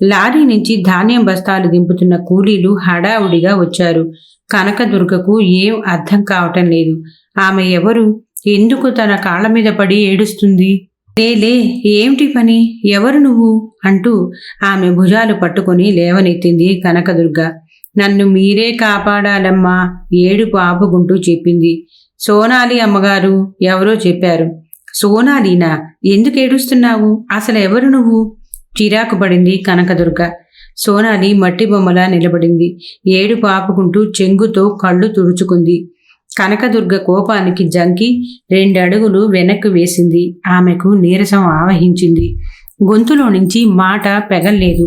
లారీ నుంచి ధాన్యం బస్తాలు దింపుతున్న కూలీలు హడావుడిగా వచ్చారు. కనకదుర్గకు ఏం అర్థం కావటం లేదు. ఆమె ఎవరు? ఎందుకు తన కాళ్ల మీద పడి ఏడుస్తుంది? లేలే, ఏమిటి పని? ఎవరు నువ్వు? అంటూ ఆమె భుజాలు పట్టుకుని లేవనెత్తింది కనకదుర్గ. నన్ను మీరే కాపాడాలమ్మా, ఏడుపు ఆపుకుంటూ చెప్పింది. సోనాలి అమ్మగారు, ఎవరో చెప్పారు. సోనాలీనా? ఎందుకు ఏడుస్తున్నావు? అసలు ఎవరు నువ్వు? చిరాకు పడింది కనకదుర్గ. సోనాలి మట్టి బొమ్మలా నిలబడింది. ఏడుపు ఆపుకుంటూ చెంగుతో కళ్ళు తుడుచుకుంది. కనకదుర్గ కోపానికి జంకి 2 అడుగులు వెనక్కు వేసింది. ఆమెకు నీరసం ఆవహించింది. గొంతులో నుంచి మాట పెగల్లేదు.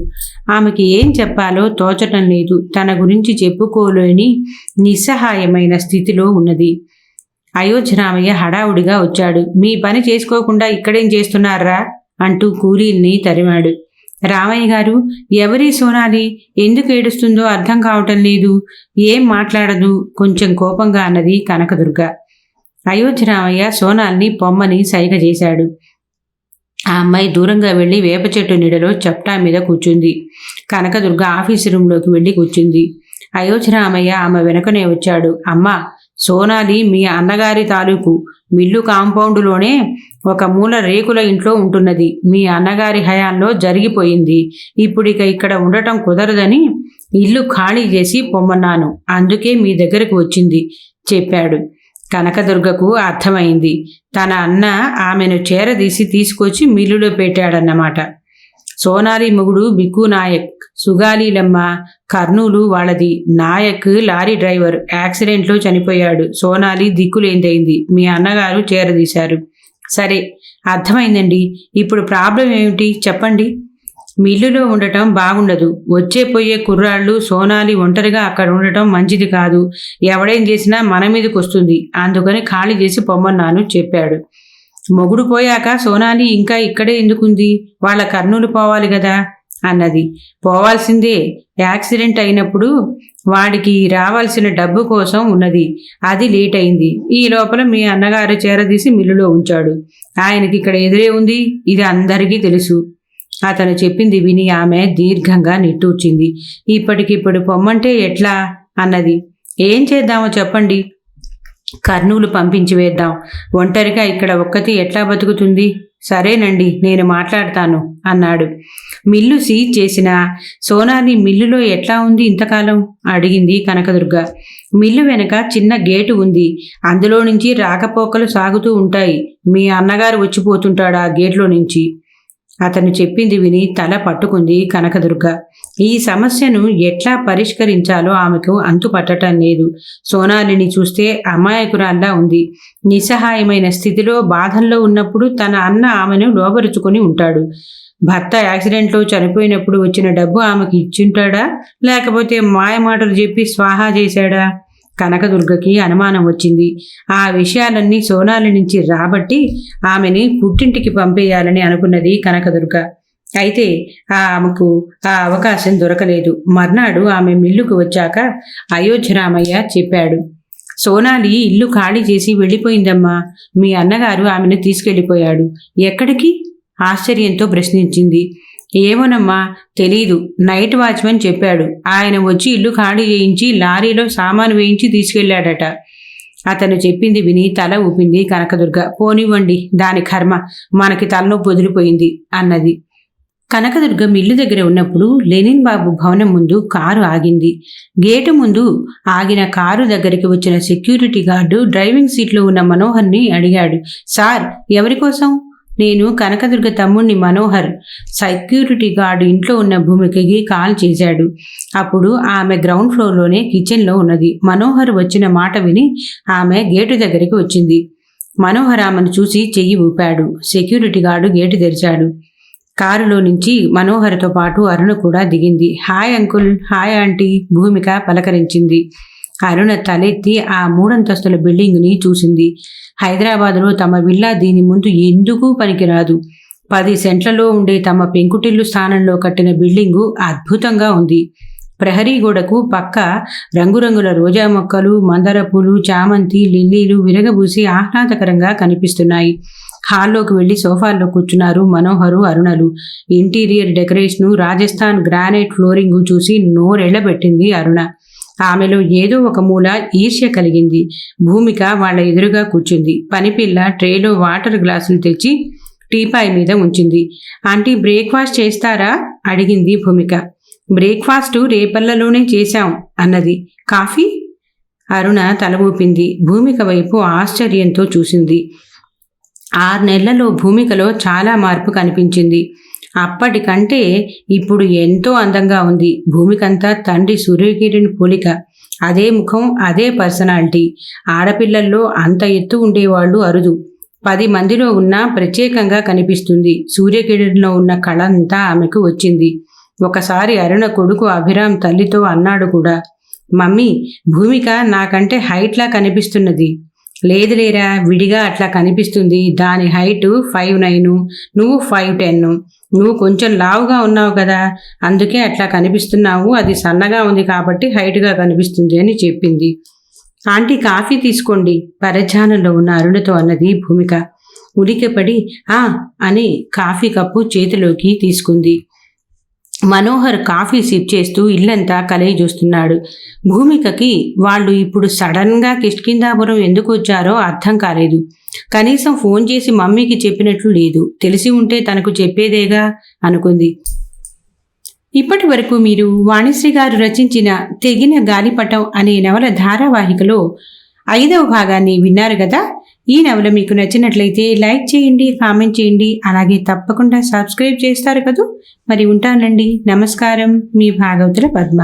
ఆమెకి ఏం చెప్పాలో తోచటం లేదు. తన గురించి చెప్పుకోలేని నిస్సహాయమైన స్థితిలో ఉన్నది. అయోధ్యరామయ్య హడావుడిగా వచ్చాడు. మీ పని చేసుకోకుండా ఇక్కడేం చేస్తున్నారా అంటూ కూలీల్ని తరిమాడు. రామయ్య గారు, ఎవరి సోనాలి? ఎందుకు ఏడుస్తుందో అర్థం కావటం లేదు. ఏం మాట్లాడదు, కొంచెం కోపంగా అన్నది కనకదుర్గ. అయోధ్యరామయ్య సోనాల్ని పొమ్మని సైగ చేశాడు. ఆ అమ్మాయి దూరంగా వెళ్లి వేప చెట్టు నీడలో చప్టా మీద కూర్చుంది. కనకదుర్గ ఆఫీసు రూంలోకి వెళ్లి కూర్చుంది. అయోధ్యరామయ్య ఆమె వెనకనే వచ్చాడు. అమ్మా, సోనాలి మీ అన్నగారి తాలూకు మిల్లు కాంపౌండులోనే ఒక మూల రేకుల ఇంట్లో ఉంటున్నది. మీ అన్నగారి హయాంలో జరిగిపోయింది. ఇప్పుడిక ఇక్కడ ఉండటం కుదరదని ఇల్లు ఖాళీ చేసి పొమ్మన్నాను. అందుకే మీ దగ్గరకు వచ్చింది చెప్పాడు. కనకదుర్గకు అర్థమైంది. తన అన్న ఆమెను చేరదీసి తీసుకొచ్చి మిల్లులో పెట్టాడన్నమాట. సోనాలి మొగుడు బిక్కు నాయక్, సుగాలీలమ్మ, కర్నూలు వాళ్ళది. నాయక్ లారీ డ్రైవర్, యాక్సిడెంట్లో చనిపోయాడు. సోనాలి దిక్కులేందైంది. మీ అన్నగారు చేరదీశారు. సరే, అర్థమైందండి. ఇప్పుడు ప్రాబ్లం ఏమిటి చెప్పండి. మిల్లులో ఉండటం బాగుండదు. వచ్చే పోయే కుర్రాళ్ళు, సోనాలి ఒంటరిగా అక్కడ ఉండటం మంచిది కాదు. ఎవడేం చేసినా మన మీదకి వస్తుంది. అందుకని ఖాళీ చేసి పొమ్మన్నాను చెప్పాడు. మొగుడు పోయాక సోనాలి ఇంకా ఇక్కడే ఎందుకుంది? వాళ్ళ కర్నూలు పోవాలి కదా అన్నది. పోవాల్సిందే. యాక్సిడెంట్ అయినప్పుడు వాడికి రావాల్సిన డబ్బు కోసం ఉన్నది. అది లేట్ అయింది. ఈ లోపల మీ అన్నగారు చేరదీసి మిల్లులో ఉంచాడు. ఆయనకి ఇక్కడ ఎదురే ఉంది. ఇది అందరికీ తెలుసు. అతను చెప్పింది విని ఆమె దీర్ఘంగా నిట్టూర్చింది. ఇప్పటికిప్పుడు పొమ్మంటే ఎట్లా అన్నది. ఏం చేద్దామో చెప్పండి. కర్నూలు పంపించి వేద్దాం. ఒంటరిగా ఇక్కడ ఒక్కతి ఎట్లా బతుకుతుంది? సరేనండి, నేను మాట్లాడతాను అన్నాడు. మిల్లు సీజ్ చేసిన సోనాలి మిల్లులో ఎట్లా ఉంది ఇంతకాలం అడిగింది కనకదుర్గ. మిల్లు వెనక చిన్న గేటు ఉంది. అందులో నుంచి రాకపోకలు సాగుతూ ఉంటాయి. మీ అన్నగారు వచ్చిపోతుంటాడు ఆ గేట్లో నుంచి. అతను చెప్పింది విని తల పట్టుకుంది కనకదుర్గ. ఈ సమస్యను ఎట్లా పరిష్కరించాలో ఆమెకు అంతు పట్టడం లేదు. సోనాలిని చూస్తే అమాయకురాల్లా ఉంది. నిస్సహాయమైన స్థితిలో బాధల్లో ఉన్నప్పుడు తన అన్న ఆమెను లోబరుచుకొని ఉంటాడు. భర్త యాక్సిడెంట్లో చనిపోయినప్పుడు వచ్చిన డబ్బు ఆమెకి ఇచ్చింటాడా, లేకపోతే మాయమాటలు చెప్పి స్వాహా చేశాడా? కనకదుర్గకి అనుమానం వచ్చింది. ఆ విషయాలన్నీ సోనాలి నుంచి రాబట్టి ఆమెని పుట్టింటికి పంపేయాలని అనుకున్నది కనకదుర్గ. అయితే ఆమెకు ఆ అవకాశం దొరకలేదు. మర్నాడు ఆమె మిల్లుకు వచ్చాక అయోధ్యరామయ్య చెప్పాడు. సోనాలి ఇల్లు ఖాళీ చేసి వెళ్ళిపోయిందమ్మా. మీ అన్నగారు ఆమెను తీసుకెళ్ళిపోయాడు. ఎక్కడికి? ఆశ్చర్యంతో ప్రశ్నించింది. ఏమోనమ్మా, తెలీదు. నైట్ వాచ్మెన్ చెప్పాడు. ఆయన వచ్చి ఇల్లు ఖాళీ చేయించి లారీలో సామాను వేయించి తీసుకెళ్లాడట. అతను చెప్పింది విని తల ఊపింది కనకదుర్గ. పోనివ్వండి, దాని కర్మ, మనకి తలనొప్పి వదిలిపోయింది అన్నది. కనకదుర్గ మిల్లు దగ్గర ఉన్నప్పుడు లెనిన్ బాబు భవనం ముందు కారు ఆగింది. గేటు ముందు ఆగిన కారు దగ్గరికి వచ్చిన సెక్యూరిటీ గార్డు డ్రైవింగ్ సీట్లో ఉన్న మనోహర్ని అడిగాడు. సార్, ఎవరి కోసం? నేను కనకదుర్గ తమ్ముణ్ణి మనోహర్. సెక్యూరిటీ గార్డు ఇంట్లో ఉన్న భూమికకి కాల్ చేశాడు. అప్పుడు ఆమె గ్రౌండ్ ఫ్లోర్లోనే కిచెన్లో ఉన్నది. మనోహర్ వచ్చిన మాట విని ఆమె గేటు దగ్గరికి వచ్చింది. మనోహర్ ఆమెను చూసి చెయ్యి ఊపాడు. సెక్యూరిటీ గార్డు గేటు తెరిచాడు. కారులో నుంచి మనోహర్తో పాటు అరుణ కూడా దిగింది. హాయ్ అంకుల్, హాయ్ ఆంటీ, భూమిక పలకరించింది. అరుణ తలెత్తి ఆ 3 అంతస్తుల బిల్డింగుని చూసింది. హైదరాబాదులో తమ విల్లా దీని ముందు ఎందుకు పనికిరాదు. 10 సెంట్లలో ఉండే తమ పెంకుటిల్లు స్థానంలో కట్టిన బిల్డింగు అద్భుతంగా ఉంది. ప్రహరీ గోడకు పక్క రంగురంగుల రోజా మొక్కలు, మందార పూలు, చామంతి, లిల్లీలు విరగబూసి ఆహ్లాదకరంగా కనిపిస్తున్నాయి. హాల్లోకి వెళ్లి సోఫాల్లో కూర్చున్నారు మనోహరు, అరుణలు. Interior decoration, Rajasthan granite flooring చూసి నోరెళ్లబెట్టింది అరుణ. ఆమెలో ఏదో ఒక మూల ఈర్ష్య కలిగింది. భూమిక వాళ్ల ఎదురుగా కూర్చుంది. పనిపిల్ల ట్రేలో వాటర్ గ్లాసులు తెచ్చి టీపాయ్ మీద ఉంచింది. ఆంటీ, బ్రేక్ఫాస్ట్ చేస్తారా? అడిగింది భూమిక. బ్రేక్ఫాస్టు రేపల్లలోనే చేశాం అన్నది. కాఫీ? అరుణ తల ఊపింది. భూమిక వైపు ఆశ్చర్యంతో చూసింది. 6 నెలలలో భూమికలో చాలా మార్పు కనిపించింది. అప్పటికంటే ఇప్పుడు ఎంతో అందంగా ఉంది. భూమికంతా తండ్రి సూర్యకిరణ్ పోలిక. అదే ముఖం, అదే పర్సనాలిటీ. ఆడపిల్లల్లో అంత ఎత్తు ఉండేవాళ్లు అరుదు. 10 మందిలో ఉన్నా ప్రత్యేకంగా కనిపిస్తుంది. సూర్యకిరణ్లో ఉన్న కళ అంతా ఆమెకు వచ్చింది. ఒకసారి అరుణ కొడుకు అభిరామ్ తల్లితో అన్నాడు కూడా, మమ్మీ, భూమిక నాకంటే హైట్లా కనిపిస్తున్నది. లేదులేరా, విడిగా అట్లా కనిపిస్తుంది. దాని హైటు 5'9", నువ్వు 5'10". నువ్వు కొంచెం లావుగా ఉన్నావు కదా, అందుకే అట్లా కనిపిస్తున్నావు. అది సన్నగా ఉంది కాబట్టి హైట్గా కనిపిస్తుంది అని చెప్పింది. ఆంటీ, కాఫీ తీసుకోండి, పరధ్యానంలో ఉన్న అరుణతో అన్నది భూమిక. ఉలిక్కిపడి అని కాఫీ కప్పు చేతిలోకి తీసుకుంది. మనోహర్ కాఫీ సిప్ చేస్తూ ఇల్లంతా కలయి చూస్తున్నాడు. భూమికకి వాళ్ళు ఇప్పుడు సడన్గా కిష్కింధాపురం ఎందుకు వచ్చారో అర్థం కాలేదు. కనీసం ఫోన్ చేసి మమ్మీకి చెప్పినట్లు లేదు. తెలిసి ఉంటే తనకు చెప్పేదేగా అనుకుంది. ఇప్పటి వరకు మీరు వాణిశ్రీ గారు రచించిన తెగిన గాలిపటం అనే నవల ధారావాహికలో 5వ భాగాన్ని విన్నారు కదా. ఈ నవల మీకు నచ్చినట్లయితే లైక్ చేయండి, కామెంట్ చేయండి, అలాగే తప్పకుండా సబ్స్క్రైబ్ చేస్తారు కదూ. మరి ఉంటానండి. నమస్కారం, మీ భాగవతుల పద్మ.